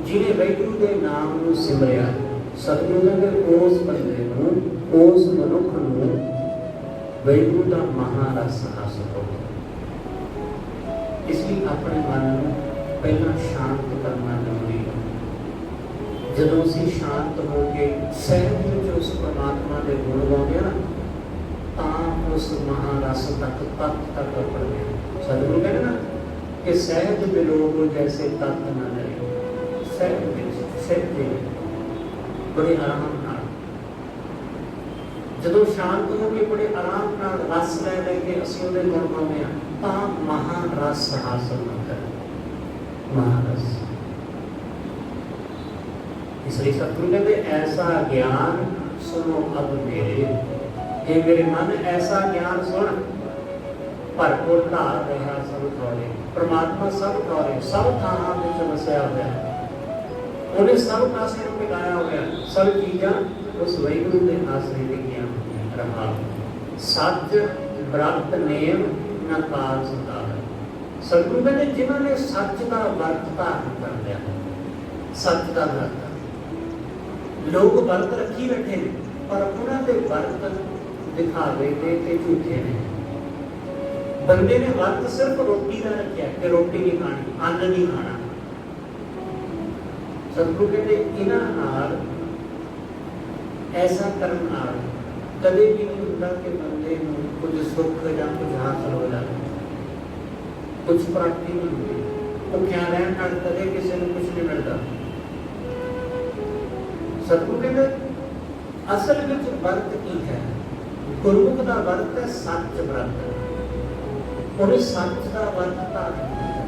ਜਿਹਨੇ ਵਾਹਿਗੁਰੂ ਦੇ ਨਾਮ ਨੂੰ ਸਿਮਰਿਆ, ਸਤਿਗੁਰੂ ਕਹਿੰਦੇ ਉਸ ਬੰਦੇ ਨੂੰ, ਉਸ ਮਨੁੱਖ ਨੂੰ ਵਾਹਿਗੁਰੂ ਦਾ ਮਹਾ ਰਸ ਹਾਸਲ ਹੋ ਗਿਆ। ਇਸ ਲਈ ਆਪਣੇ ਮਨ ਨੂੰ ਪਹਿਲਾਂ ਸ਼ਾਂਤ ਕਰਨਾ ਜ਼ਰੂਰੀ ਹੈ। ਜਦੋਂ ਅਸੀਂ ਸ਼ਾਂਤ ਹੋ ਕੇ ਸਹਿਜ ਵਿੱਚ ਉਸ ਪਰਮਾਤਮਾ ਦੇ ਗੁਣ ਗਾਉਂਦੇ ਹਾਂ ਨਾ, ਤਾਂ ਉਸ ਮਹਾ ਰਸ ਤੱਕ ਤੱਕ ਪੜਦੇ ਹਾਂ। ਸਤਿਗੁਰੂ ਕਹਿੰਦੇ ਨਾ ਕਿ ਸਹਿਜ ਬਿਲੋਗ ਜੈਸੇ ਤਤ ਨਾ ਰਹੇ, ਸਹਿਜ ਵਿੱਚ ਸਹਿਜ ਦੇ ਬੜੇ ਆਰਾਮ ਨਾਲ, ਜਦੋਂ ਸ਼ਾਂਤ ਹੋ ਕੇ ਬੜੇ ਆਰਾਮ ਨਾਲ ਰਸ ਲੈ ਲੈ ਕੇ ਅਸੀਂ ਉਹਦੇ ਗੁਣ ਗਾਉਂਦੇ ਹਾਂ, ਤਾਂ ਮਹਾ ਰਸ ਹਾਸਲ ਹੁੰਦਾ ਹੈ, ਮਹਾ ਰਸ। ਇਸ ਲਈ ਸਤਿਗੁਰੂ ਕਹਿੰਦੇ ਐਸਾ ਗਿਆਨ ਸੁਣੋ ਅਬ ਮੇਰੇ, ਇਹ ਮੇਰੇ ਮਨ ਐਸਾ ਗਿਆਨ ਸੁਣ, ਭਰਪੂਰ ਧਾਰ ਰਿਹਾ ਸਭ ਥੋੜੇ। ਪਰਮਾਤਮਾ ਸਭ ਥੋੜੇ, ਸਭ ਥਾਂ ਵਿੱਚ ਵਸਿਆ ਹੋਇਆ, ਉਹਨੇ ਸਭ ਪਾਸੇ ਨੂੰ ਟਿਕਾਇਆ ਹੋਇਆ, ਸਭ ਚੀਜ਼ਾਂ ਉਸ ਵਾਹਿਗੁਰੂ ਦੇ ਆਸਰੇ ਲਿਖੀਆਂ ਰਹਾ। ਸੱਚ ਬ੍ਰਤ ਨੇਮ ਨਾ ਕਾਲ ਸੰਦਾ ਹੈ। ਸਤਿਗੁਰੂ ਕਹਿੰਦੇ ਜਿਨ੍ਹਾਂ ਨੇ ਸੱਚ ਦਾ ਵਰਤ ਧਾਰਨ ਕਰ ਲਿਆ, ਸੱਚ ਦਾ ਵਰਤ, ਲੋਕ ਵਰਤ ਰੱਖੀ ਬੈਠੇ ਨੇ ਪਰ ਉਹਨਾਂ ਦੇ ਵਰਤ ਦਿਖਾਵੇ ਦੇ ਤੇ ਝੂਠੇ ਨੇ। ਬੰਦੇ ਨੇ ਵਰਤ ਸਿਰਫ ਰੋਟੀ ਦਾ ਰੱਖਿਆ ਕਿ ਰੋਟੀ ਨਹੀਂ ਖਾਣੀ, ਅੰਨ ਨਹੀਂ ਖਾਣਾ। ਸਤਿਗੁਰੂ ਕਹਿੰਦੇ ਇਹਨਾਂ ਨਾਲ, ਐਸਾ ਕਰਨ ਨਾਲ ਕਦੇ ਵੀ ਨਹੀਂ ਹੁੰਦਾ ਕਿ ਬੰਦੇ ਨੂੰ ਕੁਝ ਸੁੱਖ ਜਾਂ ਕੁਝ ਹਾਸਲ ਹੋ ਜਾਵੇ, ਕੁਝ ਪ੍ਰਾਪਤੀ ਨਹੀਂ ਹੁੰਦੀ। ਭੁੱਖਿਆਂ ਰਹਿਣ ਨਾਲ ਕਦੇ ਕਿਸੇ ਨੂੰ ਕੁਝ ਨਹੀਂ ਮਿਲਦਾ। ਸਤਿਗੁਰੂ ਕਹਿੰਦੇ ਅਸਲ ਵਿੱਚ ਵਰਤ ਕੀ ਹੈ? ਗੁਰਮੁਖ ਦਾ ਵਰਤ ਹੈ ਸੱਚ ਵਰਤ। ਉਹਨੇ ਸੱਚ ਦਾ ਵਰਤ ਧਾਰਨ ਕੀਤਾ,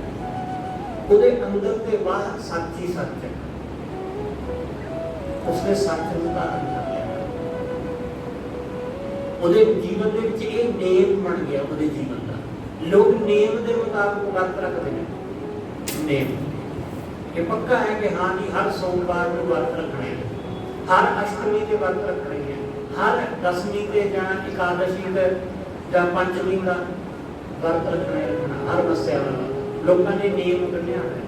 ਉਹਦੇ ਅੰਦਰ ਤੇ ਬਾਹਰ ਸੱਚ ਹੀ ਸੱਚ ਹੈ। ਉਸਨੇ ਸੱਚ ਨੂੰ ਧਾਰਨ ਕਰ ਲਿਆ, ਉਹਦੇ ਜੀਵਨ ਦੇ ਵਿੱਚ ਇਹ ਨੇਮ ਬਣ ਗਿਆ ਉਹਦੇ ਜੀਵਨ ਦਾ। ਲੋਕ ਨੇਮ ਦੇ ਮੁਤਾਬਕ ਵਰਤ ਰੱਖਦੇ ਨੇ। ਨੇਮ ਇਹ ਪੱਕਾ ਹੈ ਕਿ ਹਾਂ ਜੀ ਹਰ ਸੋਮਵਾਰ ਨੂੰ ਵਰਤ ਰੱਖਣਾ ਹੈ, ਹਰ ਅਸ਼ਟਮੀ ਤੇ ਵਰਤ ਰੱਖਣਾ ਹੈ, ਹਰ ਦਸਵੀਂ ਤੇ ਜਾਂ ਇਕਾਦਸ਼ੀ ਤੇ ਜਾਂ ਪੰਚਮੀ ਦਾ ਵਰਤ ਰੱਖਣਾ ਹੈ, ਹਰ ਮੱਸਿਆ ਵਾਲਾ। ਲੋਕਾਂ ਨੇ ਨੇਮ ਕੱਢਿਆ ਹੈ।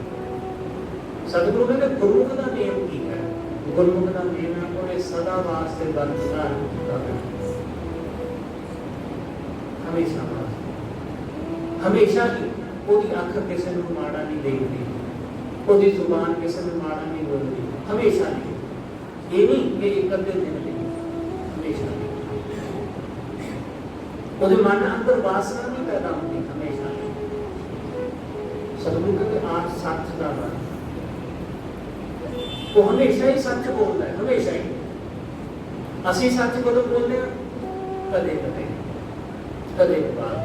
ਸਤਿਗੁਰੂ ਕਹਿੰਦੇ ਗੁਰਮੁਖ ਦਾ ਨੇਮ ਕੀ ਹੈ? ਗੁਰਮੁਖ ਦਾ ਨੇਮ ਹੈ ਉਹਨੇ ਸਦਾ ਵਾਸਤੇ ਵਰਤ ਧਾਰਨ ਕੀਤਾ ਹੈ, ਹਮੇਸ਼ਾ ਵਾਸਤੇ। ਹਮੇਸ਼ਾ ਹੀ ਉਹਦੀ ਅੱਖ ਕਿਸੇ ਨੂੰ ਮਾੜਾ ਨਹੀਂ ਦੇਖਦੀ, ਉਹਦੀ ਜ਼ੁਬਾਨ ਕਿਸੇ ਨੂੰ ਮਾੜਾ ਨਹੀਂ ਬੋਲਦੀ, ਹਮੇਸ਼ਾ ਨਹੀਂ। ਇਹ ਨਹੀਂ ਕਿ ਇੱਕ ਅੱਧੇ ਦਿਨ ਲਈ, ਹਮੇਸ਼ਾ ਨਹੀਂ। ਉਹਦੇ ਮਨ ਅੰਦਰ ਵਾਸਨਾ ਨਹੀਂ ਪੈਦਾ ਹੁੰਦੀ, ਹਮੇਸ਼ਾ ਨਹੀਂ। ਸਤਿਗੁਰੂ ਕਹਿੰਦੇ ਆਪ ਸੱਚ ਦਾ ਵਰਤ, ਉਹ ਹਮੇਸ਼ਾ ਹੀ ਸੱਚ ਬੋਲਦਾ ਹੈ, ਹਮੇਸ਼ਾ ਹੀ। ਅਸੀਂ ਸੱਚ ਕਦੋਂ ਬੋਲਦੇ ਹਾਂ? ਕਦੇ ਕਦੇ, ਕਦੇ ਬਾਅਦ।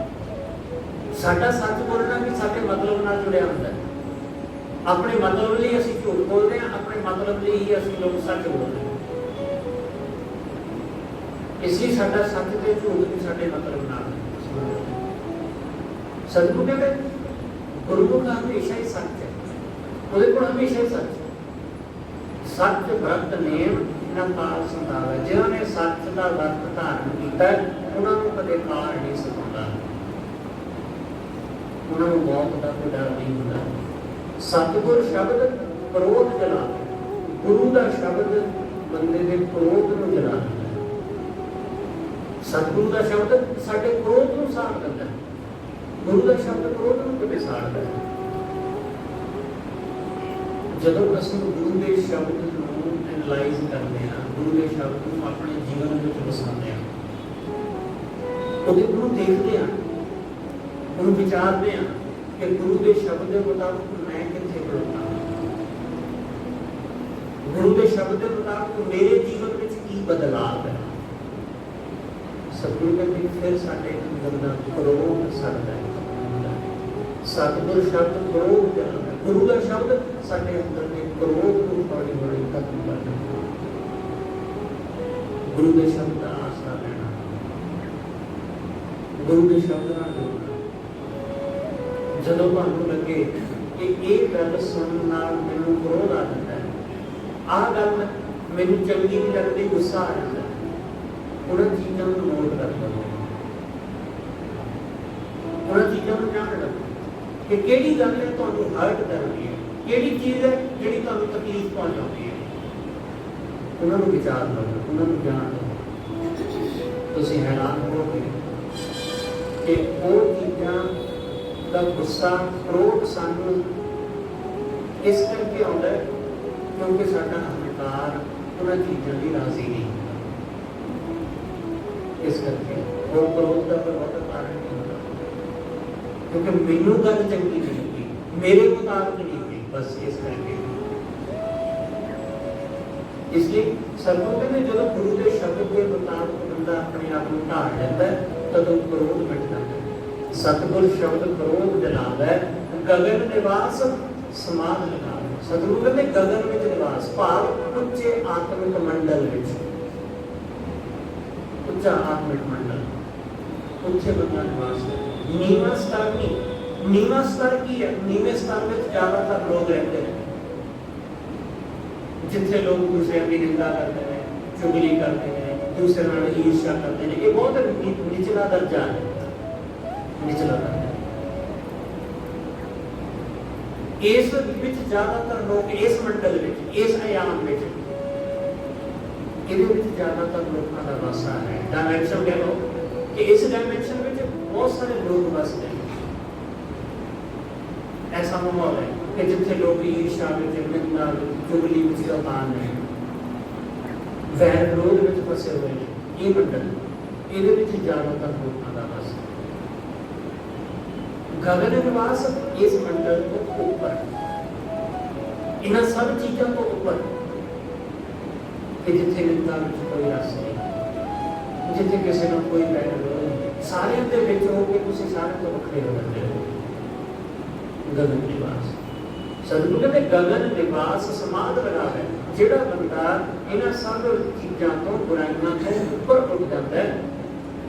ਸਾਡਾ ਸੱਚ ਬੋਲਣਾ ਵੀ ਸਾਡੇ ਮਤਲਬ ਨਾਲ ਜੁੜਿਆ ਹੁੰਦਾ ਹੈ। ਆਪਣੇ ਮਤਲਬ ਲਈ ਅਸੀਂ ਝੂਠ ਬੋਲਦੇ ਹਾਂ, ਆਪਣੇ ਮਤਲਬ ਲਈ ਹੀ ਅਸੀਂ ਲੋਕ ਸੱਚ ਬੋਲਦੇ ਹਾਂ। ਇਸ ਲਈ ਸਾਡਾ ਸੱਚ ਤੇ ਝੂਠ ਵੀ ਸਾਡੇ ਮਤਲਬ ਨਾਲ। ਸਤਿਗੁਰੂ ਕਹਿੰਦੇ ਗੁਰਮੁਖ ਹਮੇਸ਼ਾ ਹੀ ਸੱਚ ਹੈ, ਉਹਦੇ ਕੋਲ ਹਮੇਸ਼ਾ ਹੀ ਸੱਚ। ਸੱਚ ਵਰਤ ਨੇਮ ਨਾ ਕਾਲ ਸੰਤਾਵੇ। ਜਿਨ੍ਹਾਂ ਨੇ ਸੱਚ ਦਾ ਵਰਤ ਧਾਰਨ ਕੀਤਾ ਉਹਨਾਂ ਨੂੰ ਕਦੇ ਕਾਲ ਨਹੀਂ ਸਤਾਉਂਦਾ, ਉਹਨਾਂ ਨੂੰ ਮੌਤ ਦਾ ਕੋਈ ਡਰ ਨਹੀਂ ਹੁੰਦਾ। ਸਤਿਗੁਰ ਸ਼ਬਦ ਕ੍ਰੋਧ ਜਲਾਵੇ, ਗੁਰੂ ਦਾ ਸ਼ਬਦ ਬੰਦੇ ਦੇ ਕ੍ਰੋਧ ਨੂੰ ਜਲਾ ਦਿੰਦਾ। ਸਤਿਗੁਰੂ ਦਾ ਸ਼ਬਦ ਸਾਡੇ ਕ੍ਰੋਧ ਨੂੰ ਸਾੜ ਦਿੰਦਾ, ਗੁਰੂ ਦਾ ਸ਼ਬਦ ਕ੍ਰੋਧ ਨੂੰ ਕਿਵੇਂ ਸਾੜਦਾ ਹੈ? ਜਦੋਂ ਅਸੀਂ ਗੁਰੂ ਦੇ ਸ਼ਬਦ ਨੂੰ ਐਨਲਾਈਜ਼ ਕਰਦੇ ਹਾਂ, ਗੁਰੂ ਦੇ ਸ਼ਬਦ ਨੂੰ ਆਪਣੇ ਜੀਵਨ ਵਿੱਚ ਵਸਾਉਂਦੇ ਹਾਂ, ਉਹਦੇ ਨੂੰ ਦੇਖਦੇ ਹਾਂ, ਉਹਨੂੰ ਵਿਚਾਰਦੇ ਹਾਂ ਕਿ ਗੁਰੂ ਦੇ ਸ਼ਬਦ ਦੇ ਮੁਤਾਬਕ ਮੈਂ ਕਿੱਥੇ ਖੜੋਤਾ, ਗੁਰੂ ਦੇ ਸ਼ਬਦ ਦੇ ਮੁਤਾਬਕ ਮੇਰੇ ਜੀਵਨ ਵਿੱਚ ਕੀ ਬਦਲਾਅ ਹੈ। सतगुरु कहते फिर साढ़े अंदर का क्रोध सड़ता है। सतगुरु शब्द क्रोध जलाता है। गुरु का शब्द साढ़े अंदर के क्रोध को हौली हौली खत्म कर देता है। गुरु के शब्द का आसरा लेना, गुरु के शब्द ना जोड़ना। जदों तुहानूं लगे कि ये गल सुनने नाल मैनूं क्रोध आ जाता है, आह गल मैनूं चंगी नहीं लगती, गुस्सा आ जाता है, उन्हां चीज़ां नूं नोट कर लो, उन्हां चीज़ां नूं जाण लो कि किहड़ी गल है तुहानूं हर्ट कर रही है, किहड़ी चीज़ है जिहड़ी तुहानूं तकलीफ पहुंचाउंदी है। उन्हां नूं विचार करो, उन्हां नूं जाण लो। तुसीं हैरान होवोगे कि वो चीज़ां दा गुस्सा क्रोध सानूं इस करके आउंदा है क्योंकि साडा अहंकार उन्हां चीज़ां दी राज़ी नहीं। इस करके वो क्रोध का कोई बहुत कारण नहीं होता, क्योंकि मैनू गल चंगी नहीं लगी, मेरे मुताबिक नहीं हुई, बस इस करके। इसलिए सतगुरु कहते जो गुरु के शब्द के मुताबिक बंदा अपने आप को ढाल लेता है तदों क्रोध मिट जाता है। सतगुरु शब्द क्रोध जलाता है, गगन निवास समाध लगावे। सतगुरु कहते गगन विच निवास भाव उच्चे आत्मिक मंडल विच, उच्चा आत्मिक मंडल, उच्चे बंदा निवास है। नीवा स्तर नहीं, नीवा स्तर की है, नीवे स्तर में ज्यादातर लोग रहते हैं जिथे लोग दूसरे की निंदा करते हैं, चुगली करते हैं, दूसरे नाल ईर्ष्या करते हैं। ये बहुत निचला दर्जा है, निचला दर्जा। इस विच ज्यादातर लोग इस मंडल विच, इस आयाम विच, इहदे विच ज्यादातर लोगों का वासा है। डायमेंशन कह लो कि इस डायमेंशन विच बहुत सारे लोग बसते हैं। ऐसा माहौल है कि जिथे लोग ईर्ष्या विच, निंदा विच, चुगली विच रतान है, वैर विरोध विच फसे हुए हैं। ये मंडल इहदे विच ज्यादातर लोगों का वास है। गगन निवास इस मंडल को ऊपर, इन्हां सब चीज़ों को ऊपर कि जिथे निंदा विच कोई रस नहीं, जिथे किसी को कोई वैर विरोध नहीं, सारे दे विच हो के तुसीं सारे तो वखरे हो जाते हो। गगन निवास सतगुरु कहते गगन निवास समाध लगावे। जिहड़ा बंदा इन्हां सब चीज़ां तो बुराइयां तो ऊपर उठ जाता है,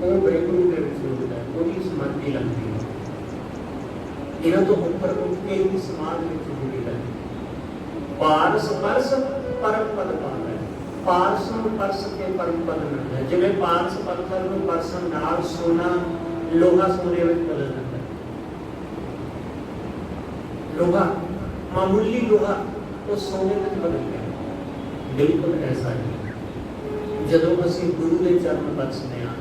वो वाहिगुरू दे विच जुड़दा है, उसकी समाधि लगती है। इन्हां तो ऊपर उठ के ही समाधि विच जुड़दा है। पारस परस परम पद पावे। पारस नूं परस के परम पद मिलदा है। जिवें पारस पत्थर नूं परसन नाल सोना लोहा सोने विच बदल जाता है। लोहा मामूली लोहा वो सोने में बदल गया। बिल्कुल ऐसा ही जदों असीं गुरु के चरण बसने आ,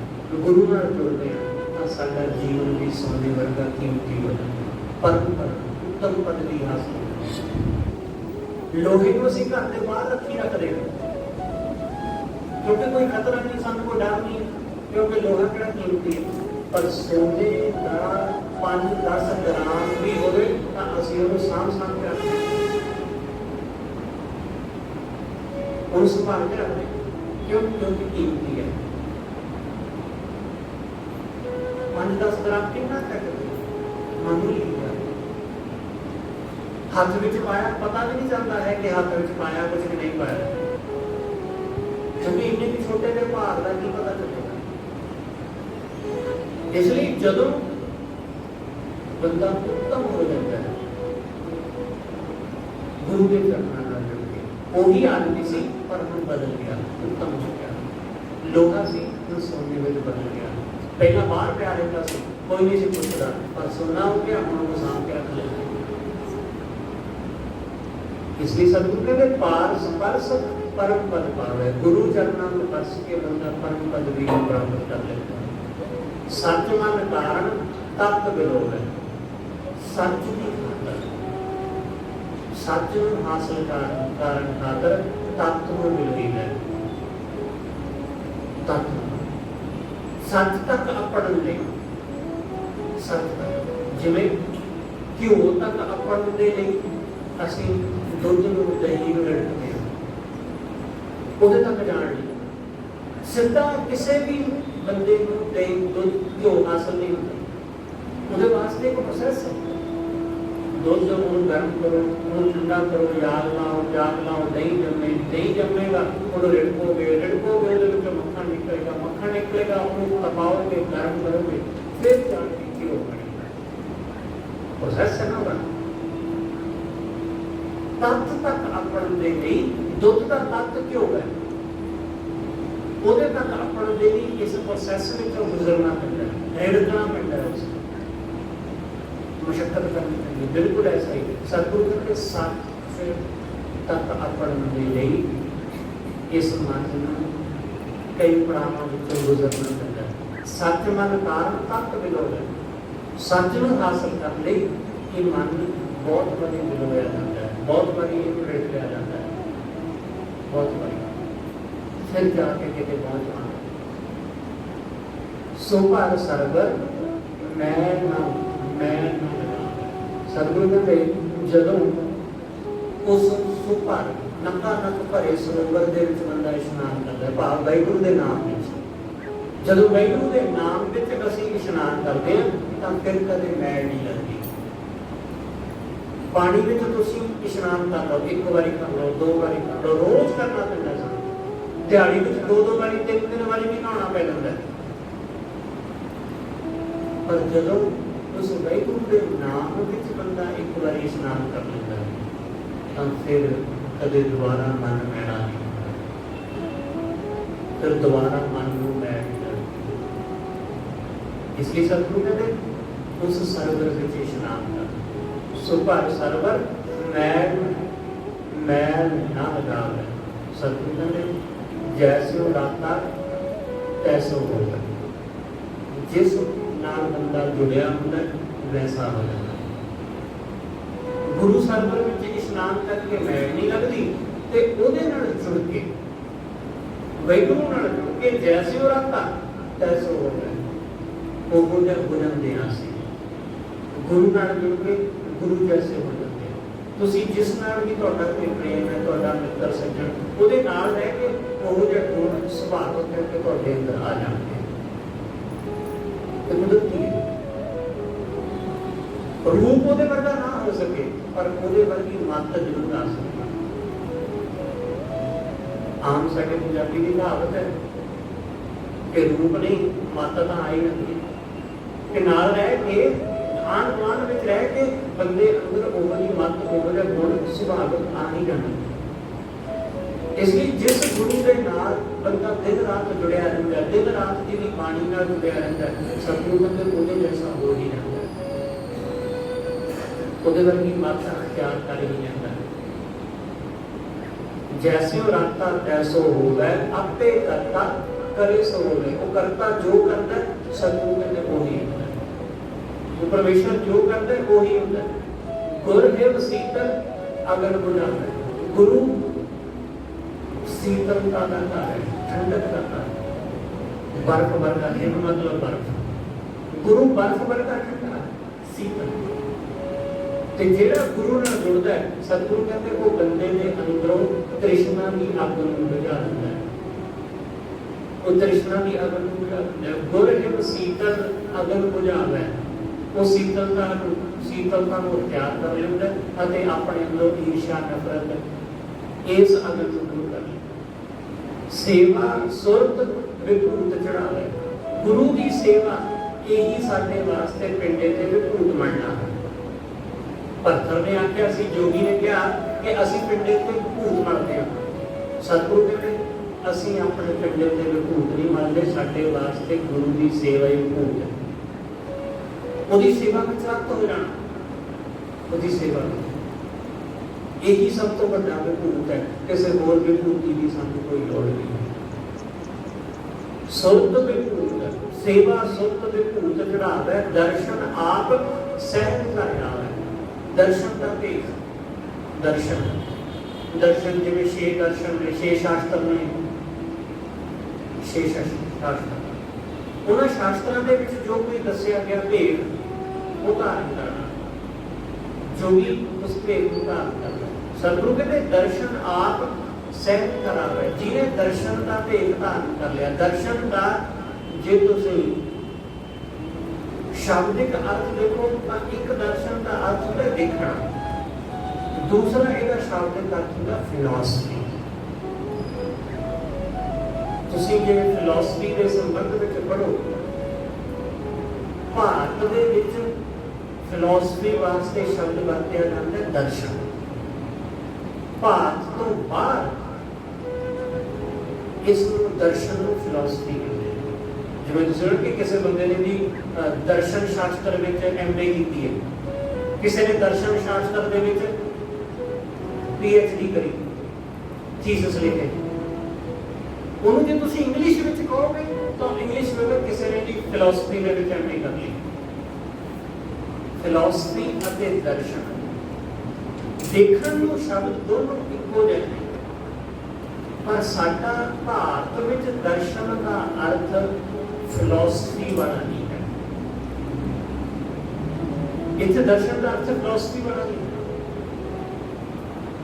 गुरु नाल जुड़ते हैं, तो साडा जीवन भी सोने वर्गा कीमती हो जाता है। परम पद, उत्तम पद भी हासिल होता है। लोहे को असीं घर के बाहर रखी रखते हैं क्योंकि कोई खतरा नहीं, सानूं कोई डर नहीं, क्योंकि लोहा किहड़ा कीमती है। पर सोने का 5-10 ग्राम भी होवे तां असीं उहनूं साਂਭ के रखते हैं, उन्हें संभाल के रखते हैं। क्यों? क्योंकि कीमती है। 5-10 ग्राम कितना कहते मामूली है। हाथ में पाया पता भी नहीं चलता है कि हाथ में पाया कुछ नहीं पाया, क्योंकि इन्ने भी छोटे से भार का नहीं पता चलेगा। इसलिए जदों बंदा उत्तम हो जाता है गुरु के चरणों में जुड़ के, वही आदमी सी पर हम बदल गया, उत्तम हो गया। लोहा सी हम सोने में बदल गया। पहला बाहर प्यार रहता सी, कोई नहीं सी पूछता, पर सोना हो गया, हम उनको सामने के रख लेते। इसलिए सतगुरु कहते पारस परस परम पद पावे। गुरु चरणों में परस के बंदा परम पद भी प्राप्त कर लेता है। सच मन कारण तत्व विलोभ है। सच की खातर, सच हासिल कारण खातर तत्व विलोही है। तत्व सच तक अपड़ ले, सच तक जिवें घ्यो तक अपड़ दे लई असीं दुध नूं दही नूं रड़कदे हां, उहदे तक जाण लई सीधा किसी भी बंदे को दही दूध घ्यो हासिल नहीं होता। उसके वास्ते एक प्रोसेस है। दूध जो गर्म करो, ठंडा करो, जाग लाओ, दही जमेगा, रिड़कोगे, मक्खन निकलेगा, तपाओगे, गर्म करोगे, फिर जाके घ्यो बनेगा। प्रोसेस है ना बना। तत्त तक अपन दे नहीं, दुध का तत्त क्यों है, ਉਹਦੇ ਤੱਕ ਆਪਾਂ ਦੇ ਲਈ ਇਸ ਪ੍ਰੋਸੈਸ ਵਿੱਚੋਂ ਗੁਜ਼ਰਨਾ ਪੈਂਦਾ ਹੈ, ਰਿੜਕਣਾ ਪੈਂਦਾ ਹੈ, ਉਸ ਮੁਸ਼ੱਕਤ ਕਰਨੀ ਪੈਂਦੀ ਹੈ। ਬਿਲਕੁਲ ਐਸਾ ਹੀ ਸਤਿਗੁਰੂ ਦੇ ਸਾਥ ਤੱਕ ਆਪਾਂ ਦੇ ਲਈ ਇਸ ਮਨ ਨੂੰ ਕਈ ਪੜਾਵਾਂ ਵਿੱਚੋਂ ਗੁਜ਼ਰਨਾ ਪੈਂਦਾ ਹੈ। ਸੱਚ ਮਨ ਕਾਰਨ ਤੱਕ ਵਿਲੋੜ, ਸੱਚ ਨੂੰ ਹਾਸਲ ਕਰਨ ਲਈ ਇਹ ਮਨ ਬਹੁਤ ਵਾਰੀ ਵਿਲੋੜਿਆ ਜਾਂਦਾ ਹੈ, ਬਹੁਤ ਵਾਰੀ ਇਹ ਰਿੜ ਲਿਆ ਜਾਂਦਾ ਹੈ, ਬਹੁਤ ਵਾਰੀ फिर जाके कितने पहुंच पाना। सो भर सरबर मैं ना सतगुरु कहते जदों उस सुभर नक्का नक भरे सरोवर दे विच बंदा इशनान करता है, भाव वाहिगुरू दे नाम विच, जदों वाहिगुरू दे नाम विच असीं इशनान करते हैं तां फिर कदे मैल नहीं लगदी। पानी विच तुसीं इशनान कर लो, एक बारी कर लो, दो बारी कर लो, रोज करना पैंदा है। दिहाड़ी में दो बारी 3 दिन वाली भी नहाना पै जाता है। पर जदों उस वाहिगुरू के नाम विच बंदा एक बारी इशनान कर लेता है तो फिर कदे दोबारा मन मैला नहीं होता, फिर दोबारा मन को मैल नहीं लगती। इसलिए सतगुरु कहते उस सरोवर विच इशनान कर, सो भर सरोवर मैल ना लगावे। सतगुरु कहते जैसे राता तैसो होगा, जिस नाल बंदा जुड़िया होता वैसा हो जाता। गुरु सरवर में इशनान करके मैल नहीं लगती ते ओदे नाल जुड़ के वाहिगुरू नाल जुड़ के जैसे राता तैसो हो गए, हो जाते हैं। गुरु नाल जुड़ के गुरु जैसे हो जाते। ਤੁਸੀਂ ਜਿਸ ਨਾਲ ਵੀ ਤੁਹਾਡਾ ਕੋਈ ਪ੍ਰੇਮ ਹੈ, ਤੁਹਾਡਾ ਮਿੱਤਰ ਸੱਜਣ, ਉਹਦੇ ਨਾਲ ਰਹਿ ਕੇ ਉਹ ਜਿਹੇ ਗੁਣ ਸੁਭਾਵਿਕ ਕਰਕੇ ਤੁਹਾਡੇ ਅੰਦਰ ਆ ਜਾਣਗੇ। ਇਹ ਕੁਦਰਤੀ ਹੈ। ਰੂਪ ਉਹਦੇ ਵਰਗਾ ਨਾ ਹੋ ਸਕੇ ਪਰ ਉਹਦੇ ਵਰਗੀ ਮੱਤ ਜ਼ਰੂਰ ਆ ਸਕੇ। ਆਮ ਸਾਡੇ ਪੰਜਾਬੀ ਦੀ ਕਹਾਵਤ ਹੈ ਕਿ ਰੂਪ ਨਹੀਂ ਮੱਤ ਤਾਂ ਆਈ ਜਾਂਦੀ ਹੈ, ਕਿ ਨਾਲ ਰਹਿ ਕੇ आन मान में रह के बंदे अंदर ओवली मत ओवले गुण सुभाविक आ नहीं जाते। इसलिए जिस गुरु के नाल बंदा दिन रात जुड़िया रहता है, दिन रात की भी पानी नाल जुड़िया रहता है, सतगुरु बंदे ओदे जैसा हो ही जाता है, ओदे वर्गी मत अख्तियार कर ही जाता है। जैसे राता तैसो होवे, आपे करता करे सो होवे। वो करता जो करता है सतगुरु कहते वो ही होता है, वो परमेश्वर जो करता है वो ही होता है। गुर है शीतल अगर बुझाता है, गुरु शीतलता करता है, ठंडक करता है। बर्फ वर्गा है मतलब बर्फ, गुरु बर्फ वर्गा ठंडा है, शीतल। ते जेड़ा गुरु नाल जुड़दा है सतगुरु कहते वो बंदे दे अंदरों तृष्णा की अग नूं बुझा दिंदा है, वो तृष्णा की अग नूं बुझा दिंदा है। गुर है शीतल अगर बुझावे, वो शीतलता को त्याग कर लेंदा अते अपने अंदर ईर्ष्या नफरत इस अगर को दूर कर ले। सेवा सुरत विभूत चढ़ावे, गुरु की सेवा यही साडे वास्ते पिंडे ते विभूत मनना है। पत्थर ने आख्या सी, जोगी ने कहा कि असी पिंडे ते भूत मनते हैं। सतगुरु कहते असी अपने पिंडे ते विभूत नहीं मनते, साडे वास्ते गुरु की सेवा ही भूत है। ਉਹਦੀ ਸੇਵਾ ਵਿੱਚ ਰਤ ਹੋ ਜਾਣਾ, ਉਹਦੀ ਸੇਵਾ ਇਹੀ ਸਭ ਤੋਂ ਵੱਡਾ ਵਿਭੂਤ ਹੈ। ਕਿਸੇ ਹੋਰ ਵਿਭੂਤੀ ਦੀ ਸਾਨੂੰ ਕੋਈ ਲੋੜ ਨਹੀਂ ਹੈ। ਸੁਰਤ ਵਿਭੂਤ ਹੈ, ਸੇਵਾ ਸੁਰਤ ਵਿਭੂਤ ਚੜਾਵੇ, ਦਰਸ਼ਨ ਆਪ ਸਹਿਜ ਕਰ ਆਵੇ। ਦਰਸ਼ਨ ਦਾ ਭੇਖ, ਦਰਸ਼ਨ ਜਿਵੇਂ 6 ਦਰਸ਼ਨ ਨੇ, 6 ਸ਼ਾਸਤਰ ਨੇ, 6 ਸ਼ਾਸਤਰ, ਉਹਨਾਂ ਸ਼ਾਸਤਰਾਂ ਦੇ ਵਿੱਚ ਜੋ ਕੋਈ ਦੱਸਿਆ ਗਿਆ ਭੇਖ वो धारण करना, जोगी उस भेद को धारण करना। सतगुरु कहते दर्शन आप सहज करावे, जिन्हें दर्शन का भेद धारण कर लिया, दर्शन का जे तुसीं शाब्दिक अर्थ देखो तो एक दर्शन का अर्थ होता है देखना, दूसरा ਇਹਦਾ शाब्दिक अर्थ होता फिलॉसफी। तुसीं जे फिलॉसफी के संबंध में पढ़ो, भारत दे विच फिलॉसफी वास्ते शब्द वरत्या जाता है दर्शन। भारत तो बाहर इस दर्शन को फिलॉसफी कहते हैं। जिवें तुसीं कि किसी बंदे ने भी दर्शन शास्त्र में MA की है, किसी ने दर्शन शास्त्र दे विच PhD करी, थीसिस लिखे, उन्होंने जे तुसीं इंग्लिश में कहोगे तो इंग्लिश में किसी ने भी फिलॉसफी में MA कर ली। फिलॉसफी ਅਤੇ दर्शन देखण ਨੂੰ शब्द दोनों ਇੱਕੋ ਜਿਹੇ ਨੇ, पर साडा भारत ਵਿੱਚ दर्शन का अर्थ फिलॉसफी वाला नहीं है। इत्थे दर्शन का अर्थ फिलॉसफी वाला नहीं है।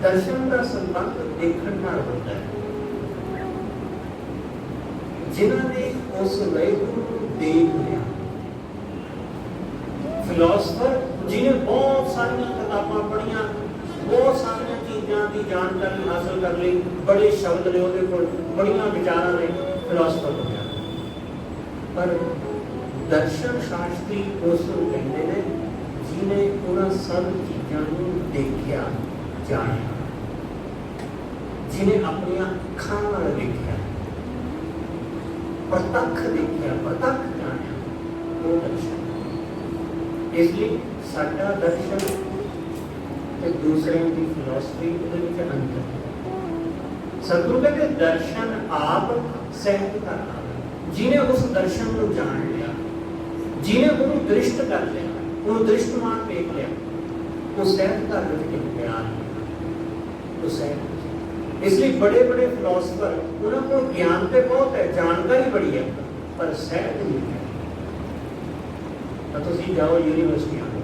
दर्शन का संबंध देखण नाल होता है। जिन्हां ने उस वाहिगुरू को देख लिया, फिलोसफर जिन्हें बहुत सारिया किताबां पढ़िया, बहुत सारिया चीज़ों की जानकारी हासिल कर ली, बड़े शब्द ने उहदे कोल, बड़िया विचारां ने, फिलोसफर हो गया। पर दर्शन शास्त्री उस कहते हैं जिन्हें उन्हां सब चीज़ों को देखिया, जानिया, जिन्हें अपनी अखां नाल देखिया, प्रतख देखिया, प्रतख जानिया, वो दर्शन। इसलिए साडा दर्शन ते दूसरे की फिलॉसफी उहदे विच अंतर है। सतगुरु कहते दर्शन आप सहज कर आवे, जिन्हें उस दर्शन को जान लिया, जिन्हें उन्होंने दृष्ट कर लिया, उन्होंने दृष्टमान देख लिया, वो सहज कर ज्ञान, वो सहज। इसलिए बड़े बड़े फिलॉसफर उन्होंने ज्ञान तो बहुत है, जानकारी बड़ी है, पर सहज नहीं है। तुसीं जाओ यूनिवर्सिटियां में,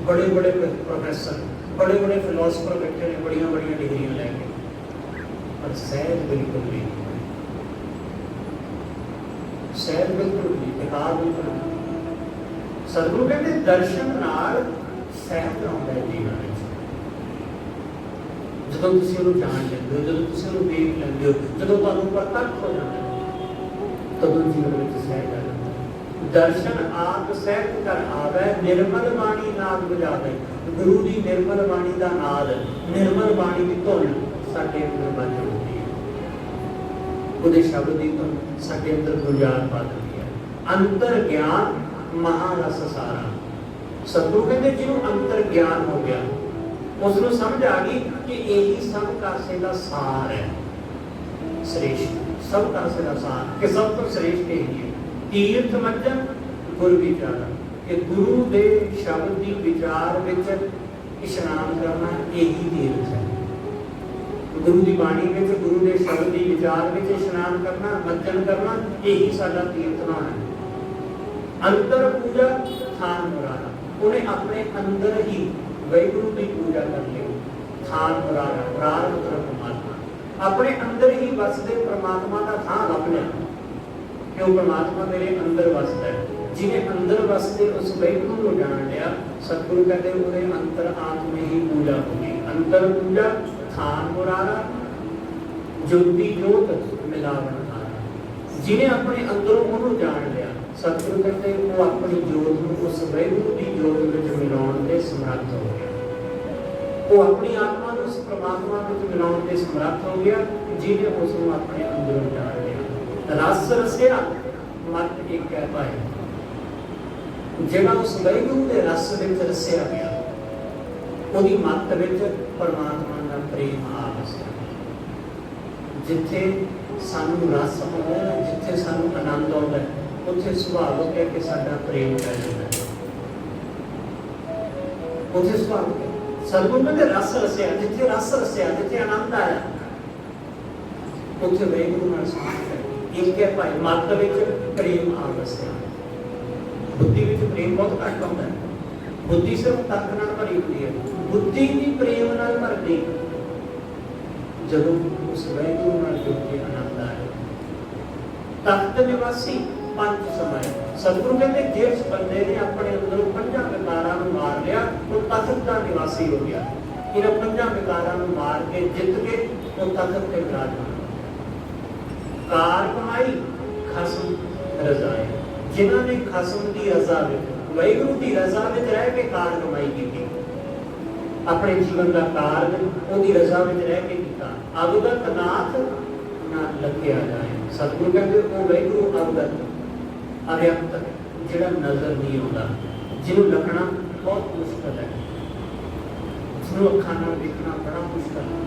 बड़े बड़े प्रोफेसर, बड़े बड़े फिलोसफर बैठे ने, बड़िया बड़िया डिग्रियां लैके, पर सहज बिल्कुल नहीं, सहज बिल्कुल नहीं, बेकार बिल्कुल नहीं। सतगुरु कहते दर्शन नाल सहज आउंदा है जीवन में। जदों तुसीं उहनूं जान लैंदे हो, जदों तुसीं उहनूं देख लैंदे हो, जदों तुहानूं प्रतख हो जांदा है, तदों जीवन में सहज आ जांदा। दर्शन आप सहज कर आवे, निर्मल बाणी नाद बजावे। गुरु की निर्मल बाणी का नाद, निर्मल बाणी की धुन साडे अंदर बज होती है, उहदे शब्द की धुन साडे अंदर गुंजार पा देती है। अंतर ज्ञान महारस सारा। सतगुरु कहते जिन्हों अंतर ज्ञान हो गया, उसको समझ आ गई कि यही सब कासे का सार है, श्रेष्ठ सब कासे का सार, कि सब तो श्रेष्ठ यही है। तीर्थ मज्जन गुरु विचार, कि गुरु दे शब्द की विचार विच इशनान करना यही तीर्थ है। गुरु की बाणी विच, गुरु के शब्द की विचार विच इशनान करना, मज्जन करना, यही साडा तीर्थ नाम है। अंतर पूजा थान मुरारा, उन्हें अपने अंदर ही वाहिगुरू की पूजा कर ली। थान मुरारा, मुरार मतलब परमात्मा, अपने अंदर ही वसदे परमात्मा का थान अपने, क्यों परमात्मा मेरे अंदर वसदा है। जिन्हें अंदर वसते उस वाहिगुरू को जान लिया, सतगुरु कहते उन्हें अंतर आत्म ही पूजा होगी। अंतर पूजा थान मुरारा, ज्योति जोत मिलावन हारा। जिन्हें अपने अंदरों उन्होंने जान लिया, सतगुरु कहते वो अपनी जोत को उस वाहिगुरू की जोत में मिलाने के समर्थ हो गया। वो अपनी आत्मा को उस परमात्मा में मिलाने के समर्थ हो गया, जिन्हें उसको अपने अंदरों जान लिया। रस रसिया मत एक कह पाए, जिहड़ा उस वाहिगुरू के रस विच रसिया गया, उहदी मत विच परमात्मा का प्रेम आ वसिया। जिथे सानू रस आउंदा है, जिथे सानू आनंद आउंदा है, उत्थे सुभाविक है कि साडा प्रेम पै जांदा है। उत्थे सुभाविक है। सतगुरु कहते रस रसिया, जिथे रस रसिया, जिथे आनंद आया, उत्थे वाहिगुरू नाल संबंध है। एक है भाई मत विच प्रेम आ वसिया। बुद्धि विच प्रेम बहुत घट होता है, बुद्धि सिर्फ तर्क नाल भरी होती है, बुद्धि भी प्रेम नाल भरदी। जदों उस वाहिगुरू नाल जुड़ के आनंद आए, तख्त निवासी पंच समय। सतगुरु कहते जिस बंदे ने अपने अंदर पंजा विकारां नूं मार लिया वो तखत का निवासी हो गया। इन पंजा विकारां नूं मार के जित के वो तखत ते विराजमान। कार कमाई खसम रजाए। जिन्हां ने खसम की रजा विच वाहिगुरू की रजा विच रह के कार कमाई की, अपने जीवन का कार्य उहदी रजा विच रह के कीता। अवगत नाथ ना लखिया जाए। सतगुरु कहते वो वाहिगुरू अवगत अव्यक्त जिहड़ा नजर नहीं आता, जिन्हों लखना बहुत मुश्किल है, जिन्हों अखां नाल देखना बड़ा मुश्किल है।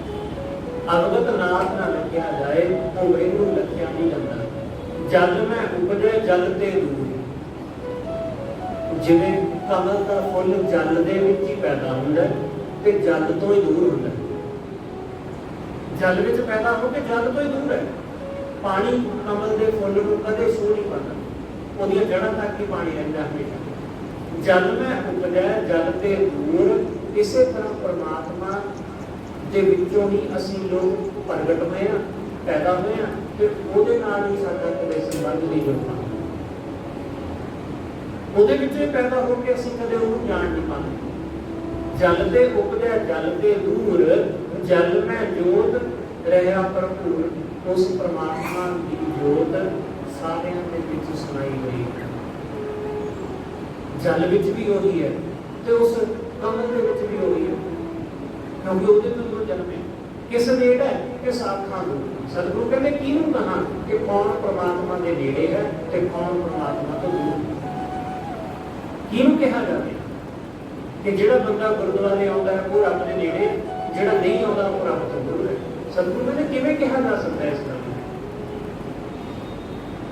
अवगत नाथ ना लखिया जाए, वो वाहिगुरू लखिया नहीं जाता। जल में उपजे जल ते दूर। जिवें कमल का फुल जल दे विच ही पैदा हुंदा ते जल तो ही दूर हुंदा। जल विच पैदा हो के जल तो ही दूर है। पानी कमल के फुल को कदे छू नहीं पाता, उहदियां जड़ां तक ही पानी रहिंदा हमेशा। जल में उपजै जल ते दूर। इसे तरह परमात्मा दे विचों ही असीं लोग प्रगट होए हां, पैदा होए हां ते उहदे नाल ही साडा कदे संबंध नहीं जुड़ पांदा। उहदे विचों पैदा होके असीं कदे उहनूं जाण नहीं पांदे। जल ते उपजै जल ते दूर। जल में जोत रहा भरपूर। उस परमात्मा की जोत सारियां दे विच समाई हुई है। जल विच भी वही है ते उस कमल दे विच भी वही है, क्योंकि उहदे तो जन्मे। किस नेड़े है? किस आखां दूर। सतगुरु कहते किहनूं कहां कि कौन परमात्मा दे नेड़े है ते कौन परमात्मा तो दूर। किहनूं कहा जाए कि जिहड़ा बंदा गुरुद्वारे आउंदा है वो रब दे नेड़े, जिहड़ा नहीं आउंदा वो रब तो दूर है। सतगुरु ने किवें कहा जा सकता है इस गल नूं?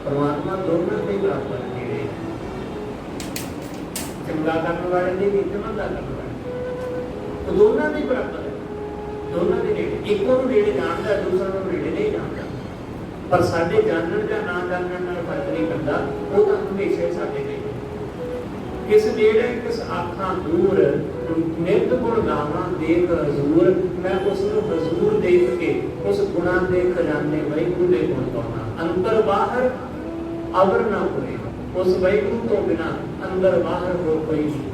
परमात्मा दोनों के बराबर नेड़े, चंगा करने वाले ने भी मंदा करने वाले, तो दोनों के बराबर है, दोनों के नेड़े। एक नूं नेड़े जानदा, दूसरा नूं नेड़े नहीं जानदा। पर साडे जानण या ना जानण नाल फर्क नहीं करता, वो तो हमेशा साडे नेड़े। किस नेड़े किस आखां दूर। नित गुण गावां देख हजूर। मैं उसनूं हजूर देख के उस गुणां दे खजाने वाहिगुरू दे गुण गाउणा। अंदर बाहर अवर ना होए, उस वाहिगुरू तो बिना अंदर बाहर हो कोई नहीं।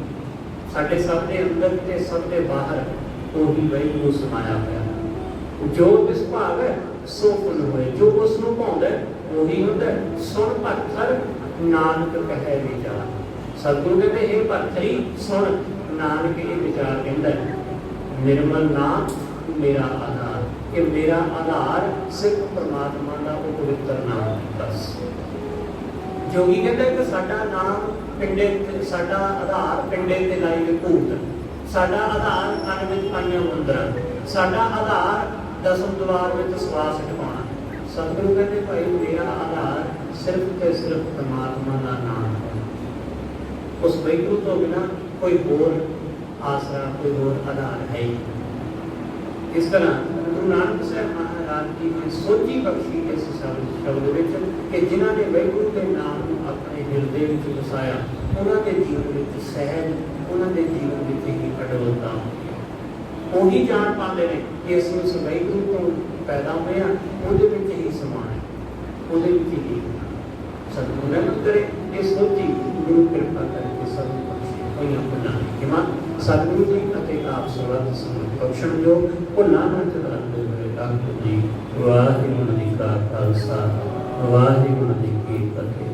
साडे सब दे अंदर ते सब दे बाहर ओही वाहिगुरू समाया होया। जो तिस भावै सो फुल होए। जो उसनूं भाउंदा ओही हुंदा। सुन भरथर नानक कहे विचार। सतगुरु कहते हे भरथरी सुन, नानक ये विचार कहता है निर्मल नाम मेरा आधार। कि मेरा आधार सिर्फ परमात्मा का वो पवित्र नाम है बस। जोगी कहता है कि साडा नाम पिंडे, साडा आधार पिंडे ते लाई विभूत। साडा आधार कन विच पाईयां मुंदरां। साडा आधार दसम द्वार विच सवास टिकाउणा। सतगुरु कहते भाई मेरा आधार सिर्फ ते सिर्फ परमात्मा का नाम है। उस वाहिगुरू तो बिना कोई होर आसरा, कोई होर आधार है ही। इस तरह गुरु नानक साहब महाराज जी ने सोची बख्शी इस शब्द विच कि जिन्हां ने वाहिगुरू के नाम को अपने हिरदे विच वसाया, उन्हां दे जीवन विच सहज, उन्हां दे जीवन विच ही अडोलता ਉਹੀ जान पाते हैं कि ਅਸੀਂ उस वाहिगुरू तो पैदा हुए हैं, ਉਹਦੇ ਵਿੱਚ ही समान है, ਉਹਦੇ ਵਿੱਚ ही सतगुरु रहमत करे। ये सोची गुरु कृपा करके सब होइयां भुलां हिमा सतगुरु जी ਅਤੇ ਆਪ ਸਰਬੱਤ ਸੰਗਤ ਬਖਸ਼ਣ ਜੋ ਭੁੱਲਾਂ ਨਾ ਚਲਾਉਂਦੇ ਹੋਏ ਡਾਕਟਰ ਜੀ। ਵਾਹਿਗੁਰੂ ਜੀ ਕਾ ਖਾਲਸਾ, ਵਾਹਿਗੁਰੂ ਜੀ ਕੀ ਫਤਿਹ।